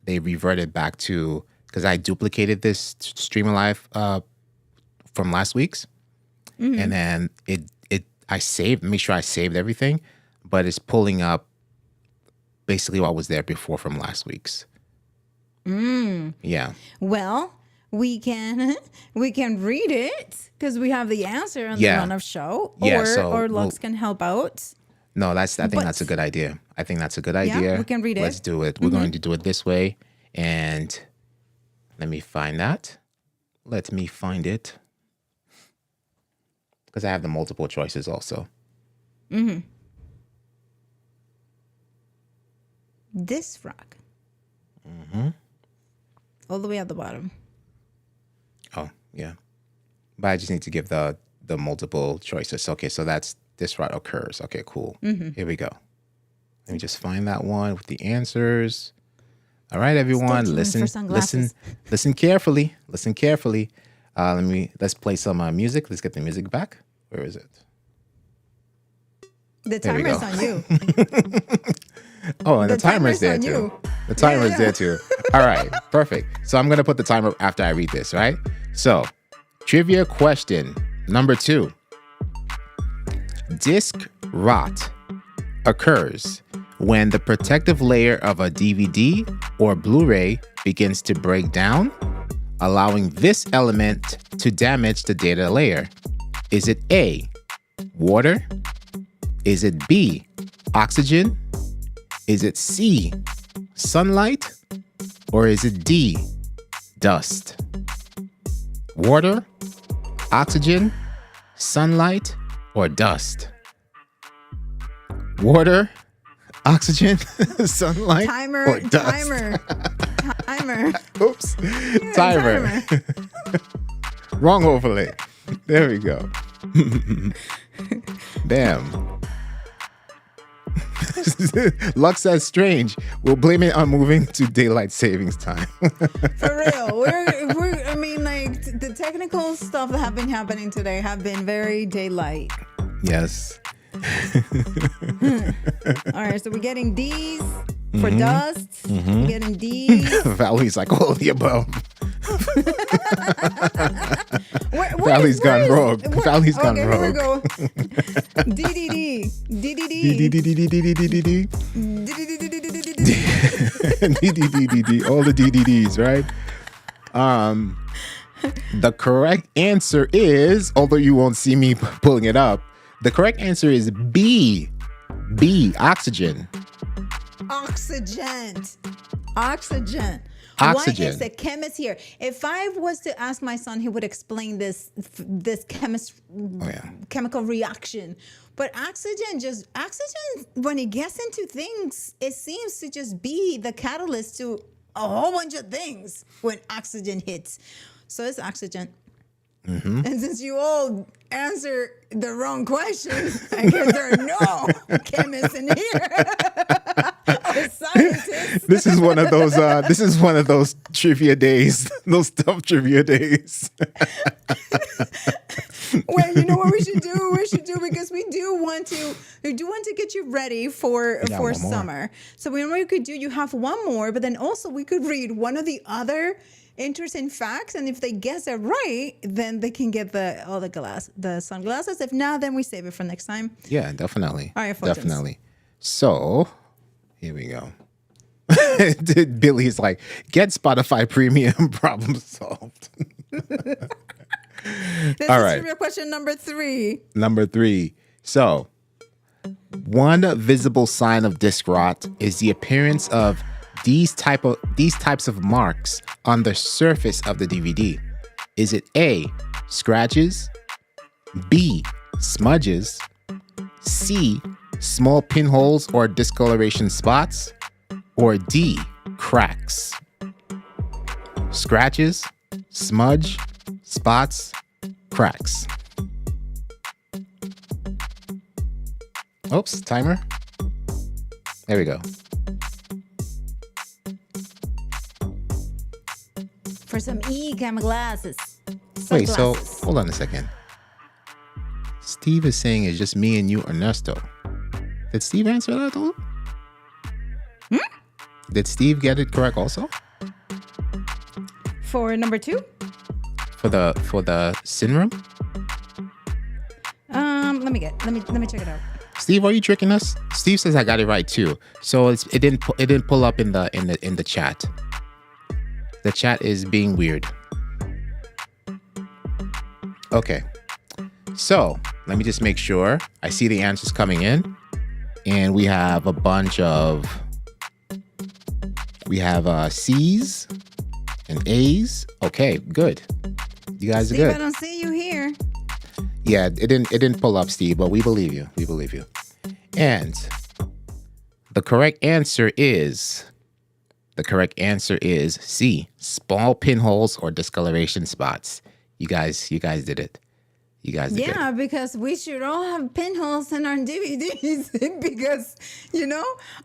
reverted back to because I duplicated this stream live from last week's. Mm-hmm. And then I made sure I saved everything, but it's pulling up basically what was there before from last week's. Yeah. Well, we can read it because we have the answer on the run of show, or Lux can help out. No, I think that's a good idea. I think that's a good idea. Yeah, we can read it. Let's do it. We're going to do it this way, and let me find that. Let me find it. Because I have the multiple choices also. Mm-hmm. This rock. Mm-hmm. All the way at the bottom. Oh, yeah. But I just need to give the multiple choices. Okay, so that's this route occurs. Okay, cool. Mm-hmm. Here we go. Let me just find that one with the answers. All right, everyone, listen carefully. Listen carefully. Let's play some music. Let's get the music back. Where is it? The timer's on you. Oh, and the timer's timer's there on too. you. The timer's Yeah. there too. All right, perfect. So I'm gonna put the timer after I read this, right? So, trivia question number 2. Disc rot occurs when the protective layer of a DVD or Blu-ray begins to break down, allowing this element to damage the data layer. Is it A, water? Is it B, oxygen? Is it C, sunlight? Or is it D, dust? Water, oxygen, sunlight, or dust? Water, oxygen, sunlight, Timer, or dust? timer. Oops. Yeah, Timer. Wrong overlay. There we go. Bam. Luck says strange. We'll blame it on moving to daylight savings time. For real. I mean, like, the technical stuff that have been happening today have been very daylight. Yes. All right, so we're getting D's for dust. We're getting D's. Valerie's like all of the above. Where Valley's gone rogue. Valley's gone okay, rogue. Here we go. DDD. DDD. DDD. All the DDDs, right? The correct answer is, although you won't see me pulling it up, the correct answer is B. B, oxygen. Oxygen. Oxygen. Why is the chemist here? If I was to ask my son, he would explain this chemical reaction. But oxygen, when it gets into things, it seems to just be the catalyst to a whole bunch of things when oxygen hits. So it's oxygen. And since you all answer the wrong question, I guess there are no chemists in here. Or scientists. This is one of those. This is one of those trivia days. Those tough trivia days. Well, you know what we should do? Because we do want to get you ready for one more. summer. So what we could do, you have one more, but then also we could read one of the other interesting facts, and if they guess it right, then they can get the sunglasses. If not, then we save it for next time. Yeah, definitely. All right, Fuljens. Definitely. So, here we go. Billy's like, get Spotify Premium, problem solved. This All is right. trivia question number 3. Number 3. So, one visible sign of disc rot is the appearance of these types of marks on the surface of the DVD. Is it A, scratches, B, smudges, C, small pinholes or discoloration spots, or D, cracks? Scratches, smudge, spots, cracks. Oops, timer. There we go. For some Ecamm glasses. Wait, so Sunglasses. hold on a second. Steve is saying it's just me and you, Ernesto. Did Steve answer that though? Did Steve get it correct also? For number 2? For the sin room? Let me check it out. Steve, are you tricking us? Steve says I got it right too. So it didn't pull up in the chat. The chat is being weird. Okay. So let me just make sure. I see the answers coming in. And we have a bunch of... We have C's and A's. Okay, good. You guys are Steve, good. I don't see you here. Yeah, it didn't pull up, Steve, but we believe you. We believe you. And the correct answer is C, small pinholes or discoloration spots. You guys did it. You guys did it. Yeah, because we should all have pinholes in our DVDs because,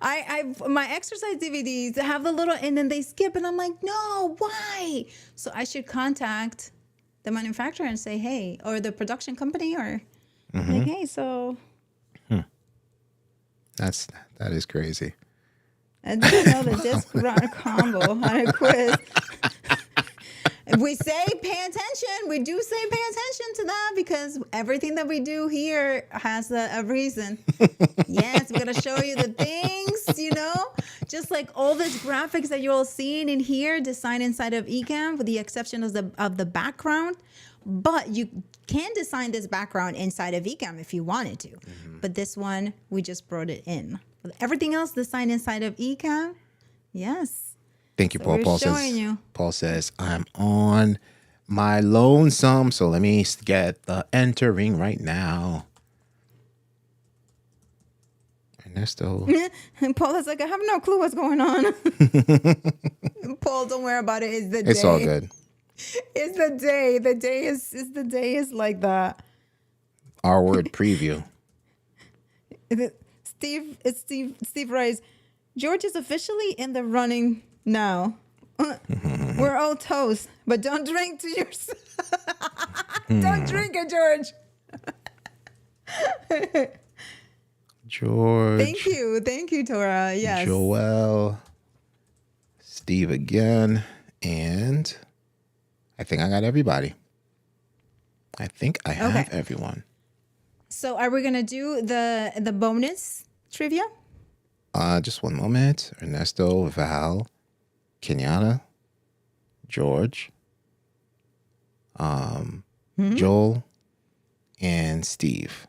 I my exercise DVDs have the little, and then they skip, and I'm like, no, why? So I should contact the manufacturer and say, hey, or the production company, or like, hey, so. That is crazy. I didn't know the disc combo on a quiz. We say pay attention. We do say pay attention to that because everything that we do here has a reason. Yes, we're going to show you the things, just like all these graphics that you're all seeing in here, designed inside of Ecamm, with the exception of the background. But you can design this background inside of Ecamm if you wanted to. But this one, we just brought it in. Everything else designed inside of Ecamm, yes. Thank you, So Paul. we're Paul says, I'm on my lonesome. So let me get the entering right now. Ernesto. And Paul is like, I have no clue what's going on. Paul, don't worry about it. It's the day. It's all good. It's the day. The day is like that. Our word preview. Steve writes, George is officially in the running now. We're all toast, but don't drink to yourself. Don't drink it, George. George. Thank you, Tora. Yes. Joel. Steve again. And I think I got everybody. I think I have everyone. So are we gonna do the bonus trivia? Just one moment. Ernesto, Val, Kenyatta, George, Joel, and Steve.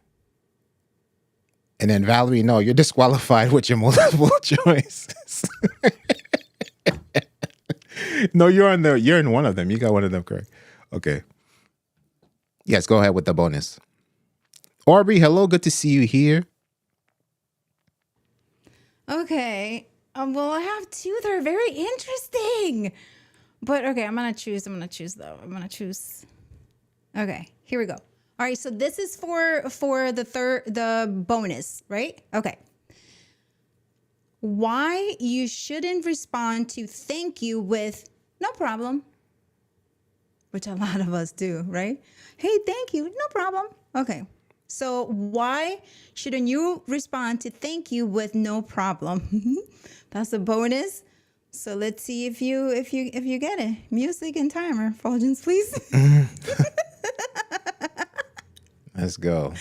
And then Valerie, no, you're disqualified with your multiple choices. No, you're in one of them. You got one of them correct. Okay. Yes, go ahead with the bonus. Aubrey, hello, good to see you here. Okay. Well, I have two that are very interesting. But okay, I'm gonna choose though. I'm gonna choose. Okay, here we go. All right, so this is for the bonus, right? Okay. Why you shouldn't respond to thank you with no problem, which a lot of us do, right? Hey, thank you, no problem. Okay. So why shouldn't you respond to thank you with no problem? That's a bonus. So let's see if you get it. Music and timer, Fuljens, please. Let's go.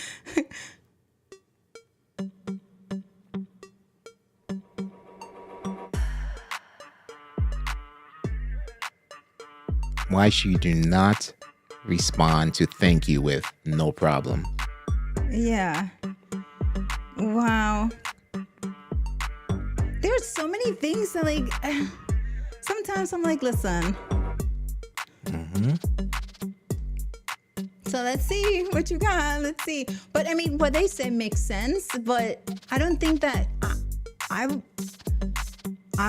Why should you not respond to thank you with no problem? Yeah. Wow. There's so many things that sometimes I'm like, listen. So let's see what you got. Let's see. But I mean, what they say makes sense, but I don't think that I'm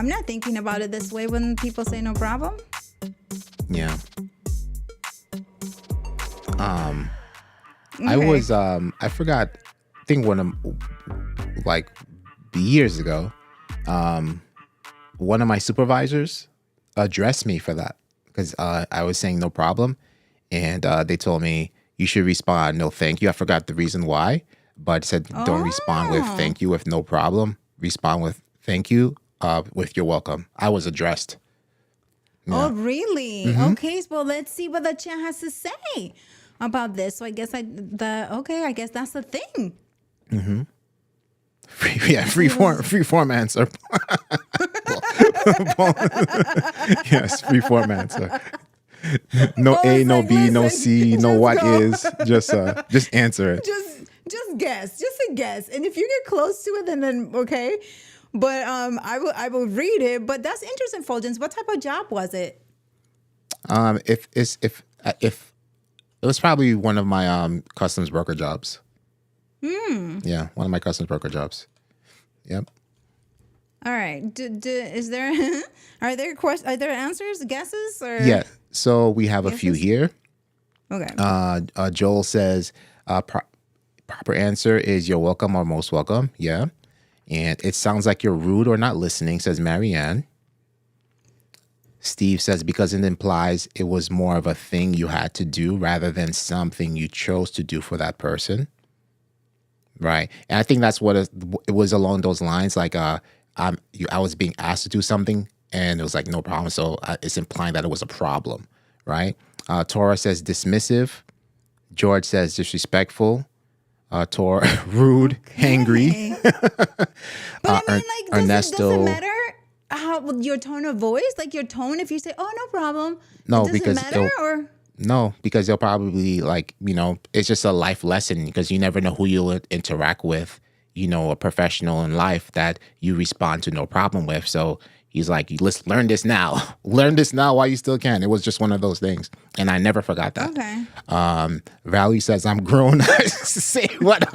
not thinking about it this way when people say no problem. Yeah. Okay. I was I forgot, I think years ago, one of my supervisors addressed me for that because I was saying no problem, and they told me you should respond no thank you. I forgot the reason why, but said don't respond with thank you with no problem. Respond with thank you with you're welcome. I was addressed. Yeah. Oh, really? Okay, well, let's see what the chat has to say about this. So I guess I guess that's the thing. Free form answer. Yes, free form answer. No A, no B, no C, no what is. Just answer it. Just guess. Just a guess. And if you get close to it, then okay. But I will read it. But that's interesting, Fuljens. What type of job was it? If it was probably one of my customs broker jobs. Yeah, one of my customs broker jobs. Yep. All right. Is there are there answers, guesses, or Yeah. So we have a few here. Okay. Joel says proper answer is you're welcome or most welcome. Yeah. And it sounds like you're rude or not listening, says Marianne. Steve says because it implies it was more of a thing you had to do rather than something you chose to do for that person. Right. And I think that's what it was along those lines. Like I was being asked to do something, and it was like no problem. So it's implying that it was a problem, right? Tora says dismissive. George says disrespectful. Tora rude, hangry. But I mean, like, Ernesto. does it matter how your tone of voice, like your tone? If you say, "Oh, no problem," No, does because it matter or? No, because they'll probably like, it's just a life lesson because you never know who you'll interact with, a professional in life that you respond to no problem with. So he's like, let's learn this now. Learn this now while you still can. It was just one of those things. And I never forgot that. Okay. Valerie says, I'm grown. Say what?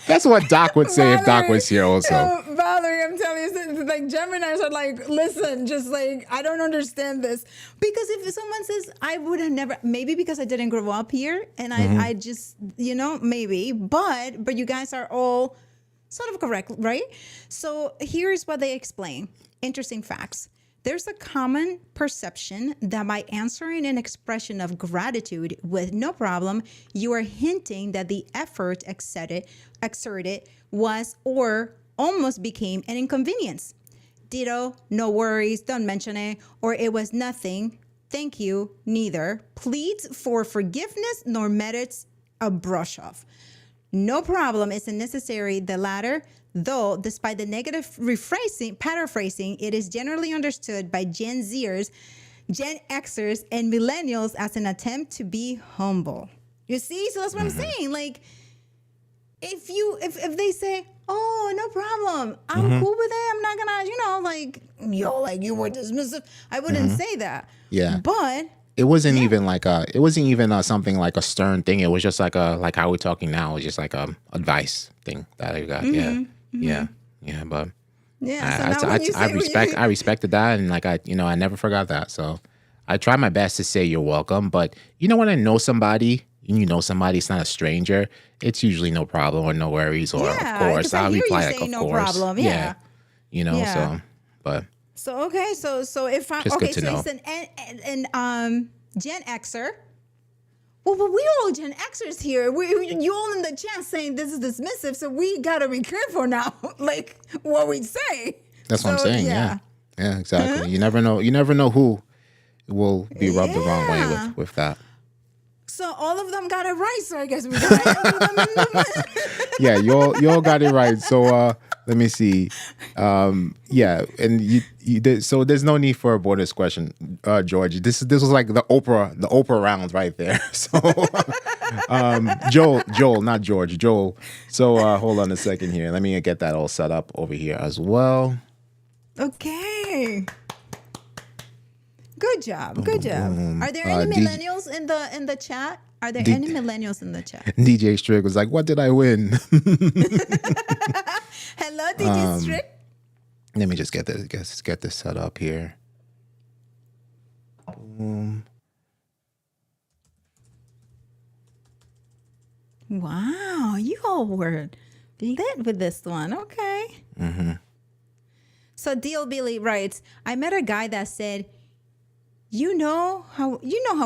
That's what Doc would say if Doc was here also. Valerie, I'm telling you, like Geminis are like, listen, just like, I don't understand this. Because if someone says, I would have never, maybe because I didn't grow up here and I just, maybe, but you guys are all sort of correct, right? So here's what they explain. Interesting facts. There's a common perception that by answering an expression of gratitude with no problem, you are hinting that the effort exerted was or almost became an inconvenience. Ditto, no worries, don't mention it, or it was nothing, thank you, neither, pleads for forgiveness nor merits a brush off. No problem isn't necessary, the latter, though despite the negative paraphrasing, it is generally understood by Gen Zers, Gen Xers, and millennials as an attempt to be humble. You see? So that's what I'm saying. Like, if they say, oh, no problem, I'm cool with it, I'm not gonna, like you were dismissive, I wouldn't say that. Yeah. But it wasn't even like something like a stern thing. It was just like like how we're talking now. It was just like a advice thing that I got. But I respected that, and like I never forgot that. So I try my best to say you're welcome. But when I know somebody, and somebody's not a stranger, it's usually no problem or no worries or of course. I'll reply like of no course. Problem. Yeah. So but. So okay, so if I'm just okay, good to so know. it's an Gen Xer. Well, but we all Gen Xers here. You all in the chat saying this is dismissive, so we gotta be careful now, like what we say. That's what I'm saying. Yeah, exactly. You never know. You never know who will be rubbed the wrong way with that. So all of them got it right. So I guess we got Yeah, you all got it right. So let me see. And you did. So there's no need for a bonus question, George. This was like the Oprah round right there. So Joel, not George, Joel. So hold on a second here. Let me get that all set up over here as well. Okay. Good job. Are there any millennials in the chat? Are there any millennials in the chat? DJ Strick was like, "What did I win?" Hello, DJ Strick. Let me just get this set up here. Boom. Wow, you all were lit with this one. Okay. Mm-hmm. So Deal Billy writes, I met a guy that said, You know how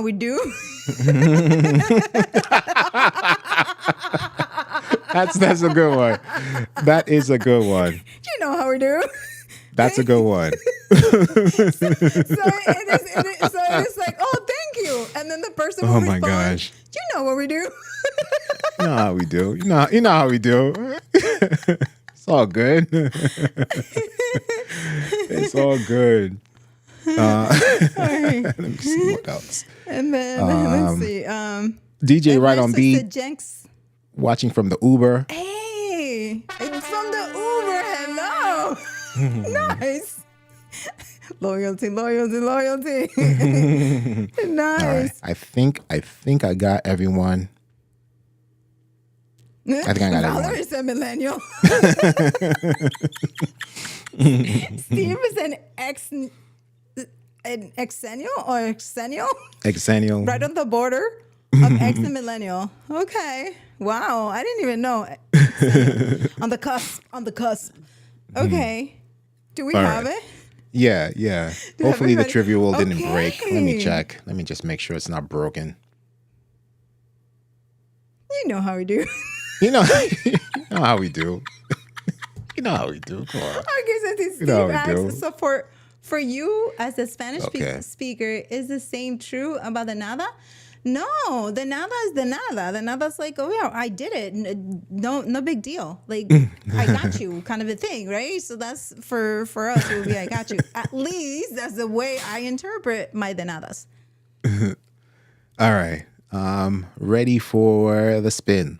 we do. That's a good one. That is a good one. You know how we do. That's a good one. So it is like, oh, thank you. And then the person will respond, gosh. You know what we do. You know how we do. You know how we do. It's all good. It's all good. Let me see what else. And then let's see. DJ Right on Beat. Jenks. Watching from the Uber. Hey, it's from the Uber. Hello. Nice. Loyalty. Nice. All right. I think I got everyone. I think I got everyone. Valerie said millennial. Steve is an exennial or exennial? Exennial. Right on the border of X and millennial. Okay. Wow. I didn't even know. On the cusp. Okay. Do we have it? Yeah. Hopefully the trivia wheel didn't break. Let me check. Let me just make sure it's not broken. You know how we do. You know how we do. You know how we do. Come on. Okay, so Steve You know how we do. asks, so for you as a Spanish Okay. speaker, is the same true about the nada? No, the nada is the nada. The nada's like, oh yeah, I did it. No big deal. Like I got you, kind of a thing, right? So that's for us. It would be I got you. At least that's the way I interpret my de nadas. All right. Ready for the spin.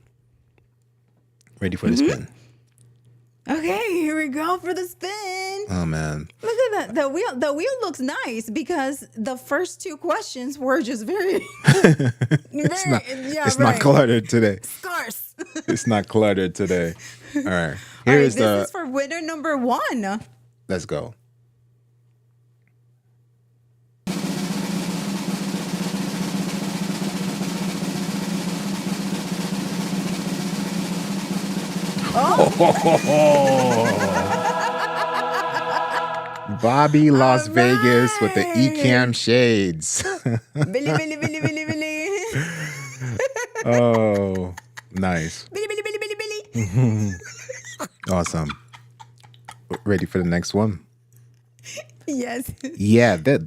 Ready for the spin. Okay, here we go for the spin. Oh man. Look at that. The wheel looks nice because the first two questions were just very, It's not cluttered today. scarce. It's not cluttered today. All right. All Here's right, this is for winner number 1. Let's go. Bobby Las Vegas with the Ecamm shades. Billy, Billy, Billy, Billy, Billy. Oh, nice. Billy, Billy, Billy, Billy, Billy. Awesome. Ready for the next one? Yes. Yeah, the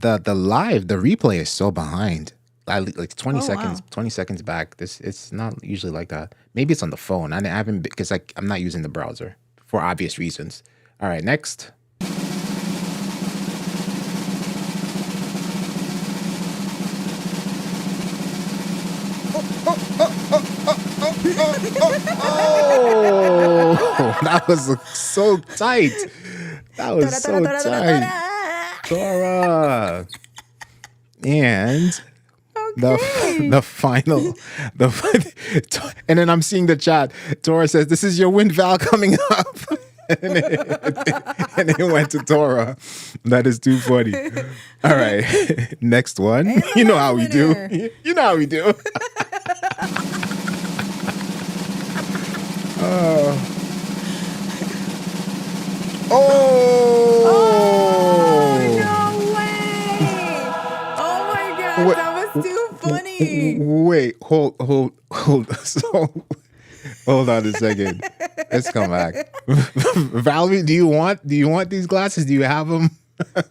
replay is so behind. Like 20 seconds, wow. 20 seconds back. It's not usually like that. Maybe it's on the phone. I haven't because I'm not using the browser for obvious reasons. All right, next. Oh, that was so tight. That was so tight. Dora. And the final, and then I'm seeing the chat. Tora says, "This is your win, Val, coming up." and it went to Tora. That is too funny. All right, next one. You know how we do. You know how we do. No way. Oh my God, Wait, that was too funny. Wait, hold. So, hold on a second. Let's come back. Valerie, do you want these glasses? Do you have them? That's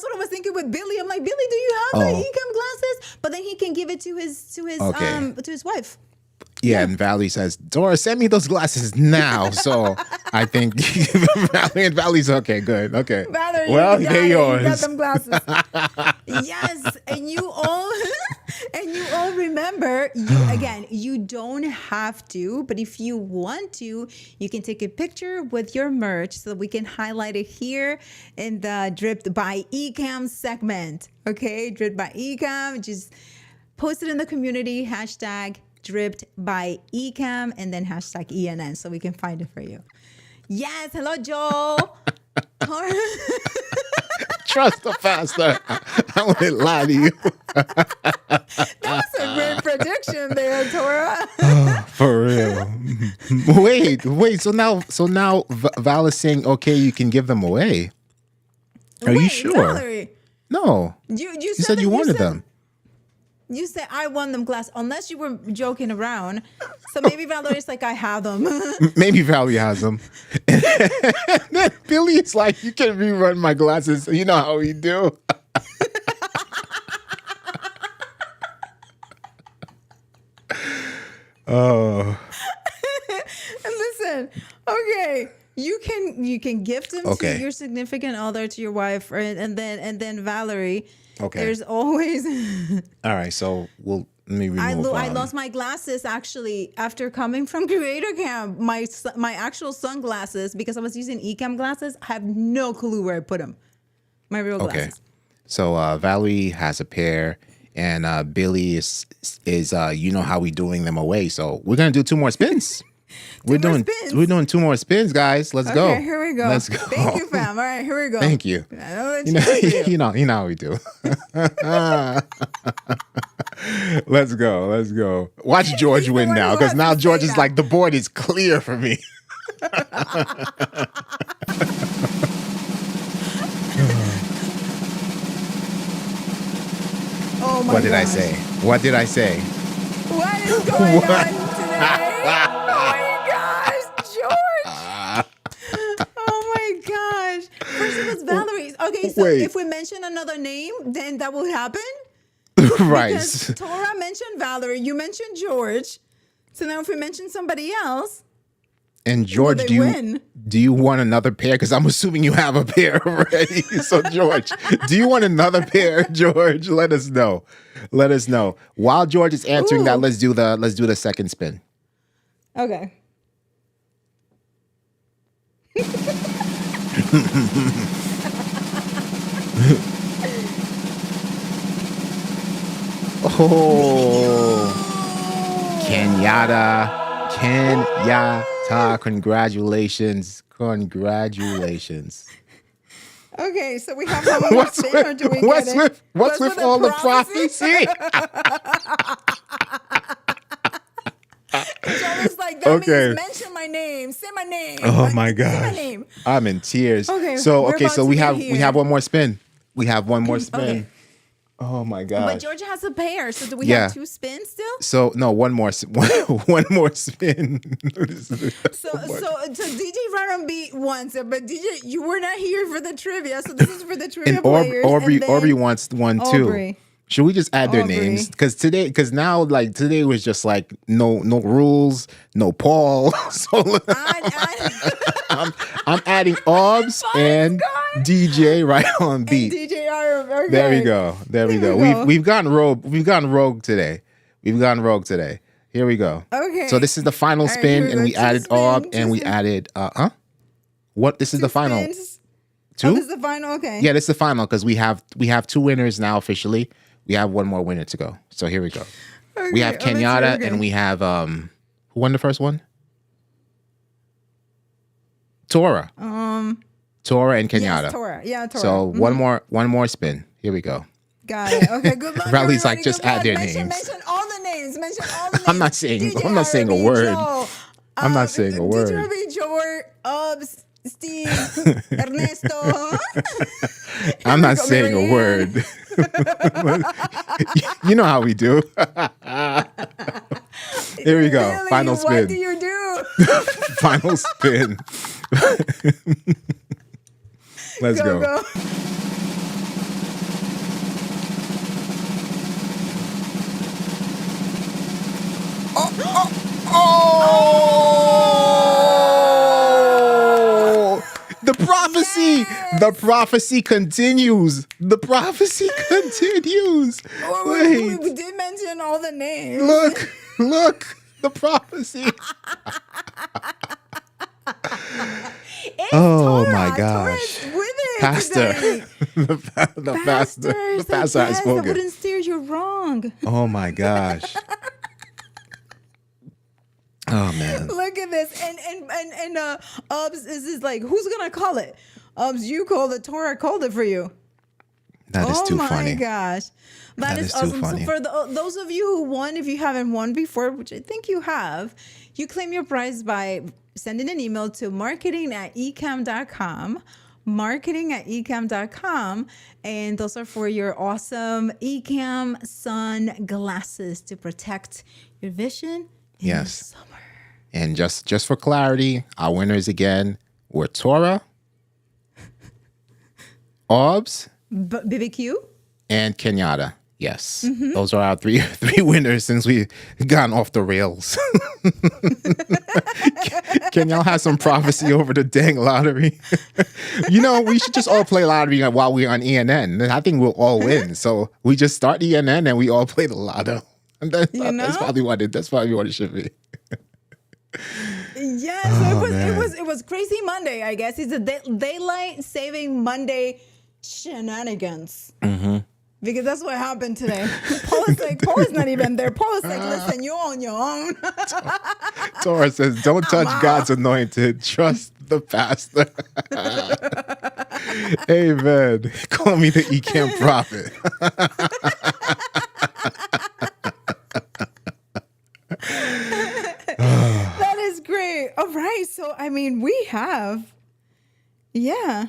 what I was thinking with Billy. I'm like, Billy, do you have the Ecamm glasses? But then he can give it to his wife. Yeah, and Valerie says, Dora, send me those glasses now. So I think Valerie's okay, good. Okay. Valerie, well, they're yours. You got them glasses. Yes, and you all remember, you don't have to, but if you want to, you can take a picture with your merch so that we can highlight it here in the Dripped by Ecamm segment. Okay, Dripped by Ecamm. Just post it in the community, hashtag Dripped by Ecamm, and then hashtag ENN so we can find it for you. Yes, hello, Joel. Trust the pastor. I wouldn't lie to you. That was a great prediction there, Tora. For real. Wait. So now Val is saying, okay, you can give them away. Are you sure? Valerie, No. you said you wanted them. You said I want them glass, unless you were joking around. So maybe Valerie's like, I have them. Maybe Valerie has them. And then Billy is like, you can rerun my glasses. You know how we do. Oh. Listen, okay. You can gift them to your significant other, to your wife, and then Valerie. Okay. There's always. All right. So let me remove. I lost my glasses actually after coming from Creator Camp. My actual sunglasses, because I was using Ecamm glasses. I have no clue where I put them. My real glasses. Okay. So Valerie has a pair, and Billy is you know how we doing them away. So we're gonna do 2 more spins. We're doing 2 more spins, guys. Let's go. Okay, here we go. Let's go. Thank you, fam. All right, here we go. Thank you. You know how we do. Let's go. Watch George win now, because now George is like, the board is clear for me. Oh my What did I gosh. say? What did I say? What is going on today? Oh my God. first it was Valerie. Okay, so Wait. if we mention another name, then that will happen. Right. Because Tora mentioned Valerie, you mentioned George. So now if we mention somebody else, And George, they do win? you want another pair? Because I'm assuming you have a pair already. So George, do you want another pair, George? Let us know. Let us know. While George is answering that, Ooh. let's do the second spin. okay. Oh, Kenyatta. Congratulations. Okay, so we have one more spin, or do we get it? What's with all the prophecy? Jonas like, that Okay. means mention my name, say my name. Oh my Say my gosh. name. I'm in tears. Okay, So we're about to we get have here. one more spin. We have one more spin. Okay. Oh my But gosh. Georgia has a pair, so do we Yeah. have 2 spins still? So no, one more one more spin. So DJ Random beat once, but DJ, you were not here for the trivia, so this is for the trivia And players. Aubrey and then Aubrey wants one too. Aubrey. Should we just add their Aubrey. names? Because now like today was just like no rules, no Paul. So I'm adding Obs and DJ right on beat. DJ R. Okay. There we go. There we go. We've gone rogue. We've gone rogue today. Here we go. Okay. So this is the final All right, spin, here we and go. we Two added spin, Ob, two and we spin. added What? This is the final. Spins. Two? Oh, this is the final. Okay. Yeah, this is the final because we have 2 winners now officially. We have one more winner to go. So here we go. We have Okay. Oh, Kenyatta, that's okay. and we have who won the first one? Tora. Tora and Kenyatta. Yes, Tora. Yeah, Tora. So one more spin. Here we go. Got it. Okay, good luck. Riley's like, everybody. just Good luck. add their Mention, names. Mention all the names. Mention all the names. I'm not saying DJ a RB, word. Joe, I'm not saying a word. DJ RB, George, Steve, Ernesto. I'm not go, saying a Marianne. word. You know how we do. Here we go. Really? Final What spin. do you do? Final spin. Let's go. Oh! The prophecy. Yes! The prophecy continues. The prophecy continues. We Wait. did mention all the names. Look. The prophecy. It's Oh Tora. my Tora gosh. is with it Pastor. today. The pastor has yes, I spoken. wouldn't steer you wrong. Oh my gosh. Oh man. Look at this. And Ubs is like, who's gonna call it? Ubs, you called it. Tora called it for you. That is too funny. Oh my gosh. That is too awesome. funny. So for those of you who won, if you haven't won before, which I think you have, you claim your prize by sending an email to marketing@ecamm.com. marketing@ecamm.com, and those are for your awesome Ecamm sunglasses to protect your vision in the summer. And just for clarity, our winners again were Tora, Obs, BBQ. and Kenyatta. Yes. Those are our three winners since we've gone off the rails. Can y'all have some prophecy over the dang lottery? We should just all play lottery while we're on ENN. I think we'll all win. So we just start ENN and we all play the lotto. And that's probably what it should be. Yeah, so it was crazy Monday, I guess. It's a daylight saving Monday shenanigans. Because that's what happened today. Paul is not even there. Paul is like, listen, you're on your own. Tora says, don't touch God's anointed. Trust the pastor. Amen. Call me the Ecamm prophet. That is great. All right. So, we have, the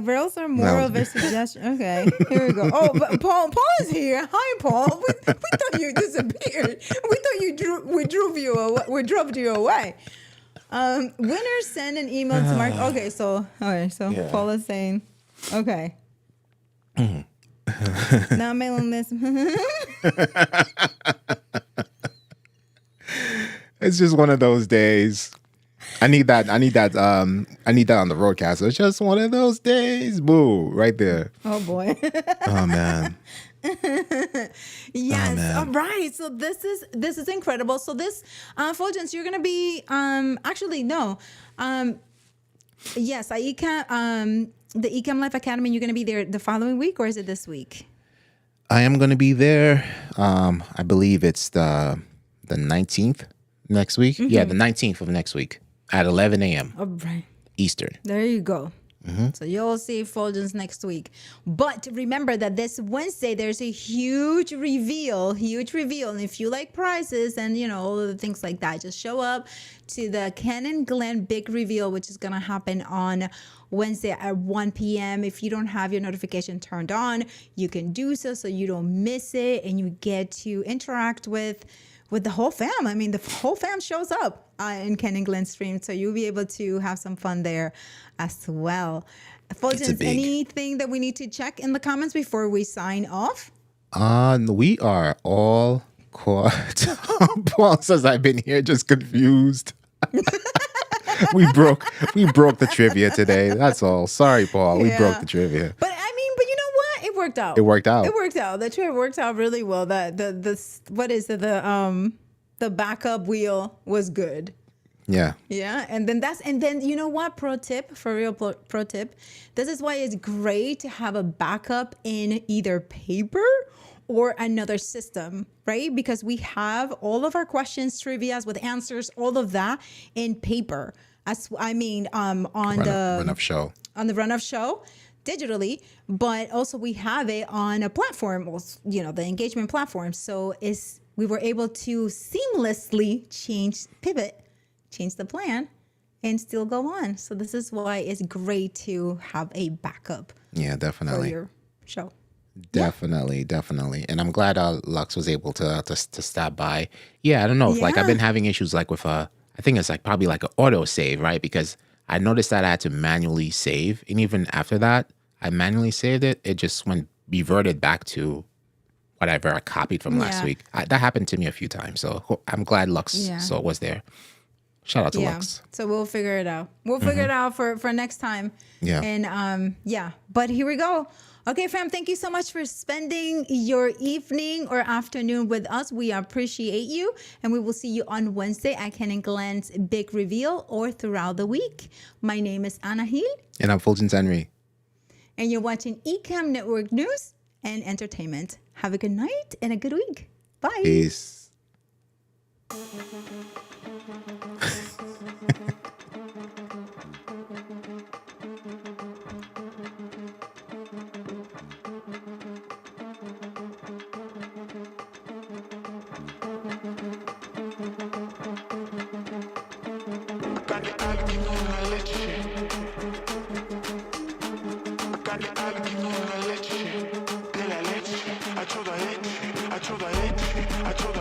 rails are more of a suggestion. Okay, here we go. Oh, but Paul is here. Hi, Paul. We thought you disappeared. We thought we drove you away. Winners send an email to Mark. Okay, so all right, so Yeah. Paul is saying, okay. Now mailing this. It's just one of those days. I need that. I need that on the roadcast. It's just one of those days. Boo, right there. Oh boy. Oh man. Yes. man. All right. So this is incredible. So this, Fuljens, you're gonna be actually no. Yes, the Ecamm Life Academy, you're gonna be there the following week, or is it this week? I am going to be there. I believe it's the 19th next week. Yeah, the 19th of next week at 11 a.m. All right. Eastern. There you go. So you'll see Fuljens next week. But remember that this Wednesday, there's a huge reveal. And if you like prizes and, all of the things like that, just show up to the Ken and Glenn big reveal, which is going to happen on Wednesday at 1 p.m. If you don't have your notification turned on, you can do so you don't miss it and you get to interact with the whole fam. I mean, the whole fam shows up in Ken and Glenn stream, so you'll be able to have some fun there as well. Fuljens, anything that we need to check in the comments before we sign off? We are all caught. Paul says I've been here just confused. we broke the trivia today. That's all. Sorry, Paul. We broke the trivia. But I mean, you know what? It worked out. It worked out. The trivia worked out really well. The backup wheel was good. Yeah. Yeah, and then you know what? Pro tip, for real, pro tip. This is why it's great to have a backup in either paper or another system, right? Because we have all of our questions, trivias with answers, all of that in paper. On the run of show digitally, but also we have it on a platform, the engagement platform. So we were able to seamlessly change the plan and still go on. So this is why it's great to have a backup. Yeah, definitely. For your show. Definitely. And I'm glad Lux was able to stop by. Yeah, I don't know. Like I've been having issues like with I think it's like probably like an auto save, right? Because I noticed that I had to manually save. And even after that, I manually saved it. It just reverted back to whatever I copied from last week. That happened to me a few times. So I'm glad Lux was there. Shout out to Lux. So we'll figure it out. We'll figure it out for next time. Yeah. And but here we go. Okay, fam, thank you so much for spending your evening or afternoon with us. We appreciate you. And we will see you on Wednesday at Ken and Glenn's big reveal or throughout the week. My name is Anahil. And I'm Fuljens Henry. And you're watching Ecamm Network News and Entertainment. Have a good night and a good week. Bye. Peace. I told her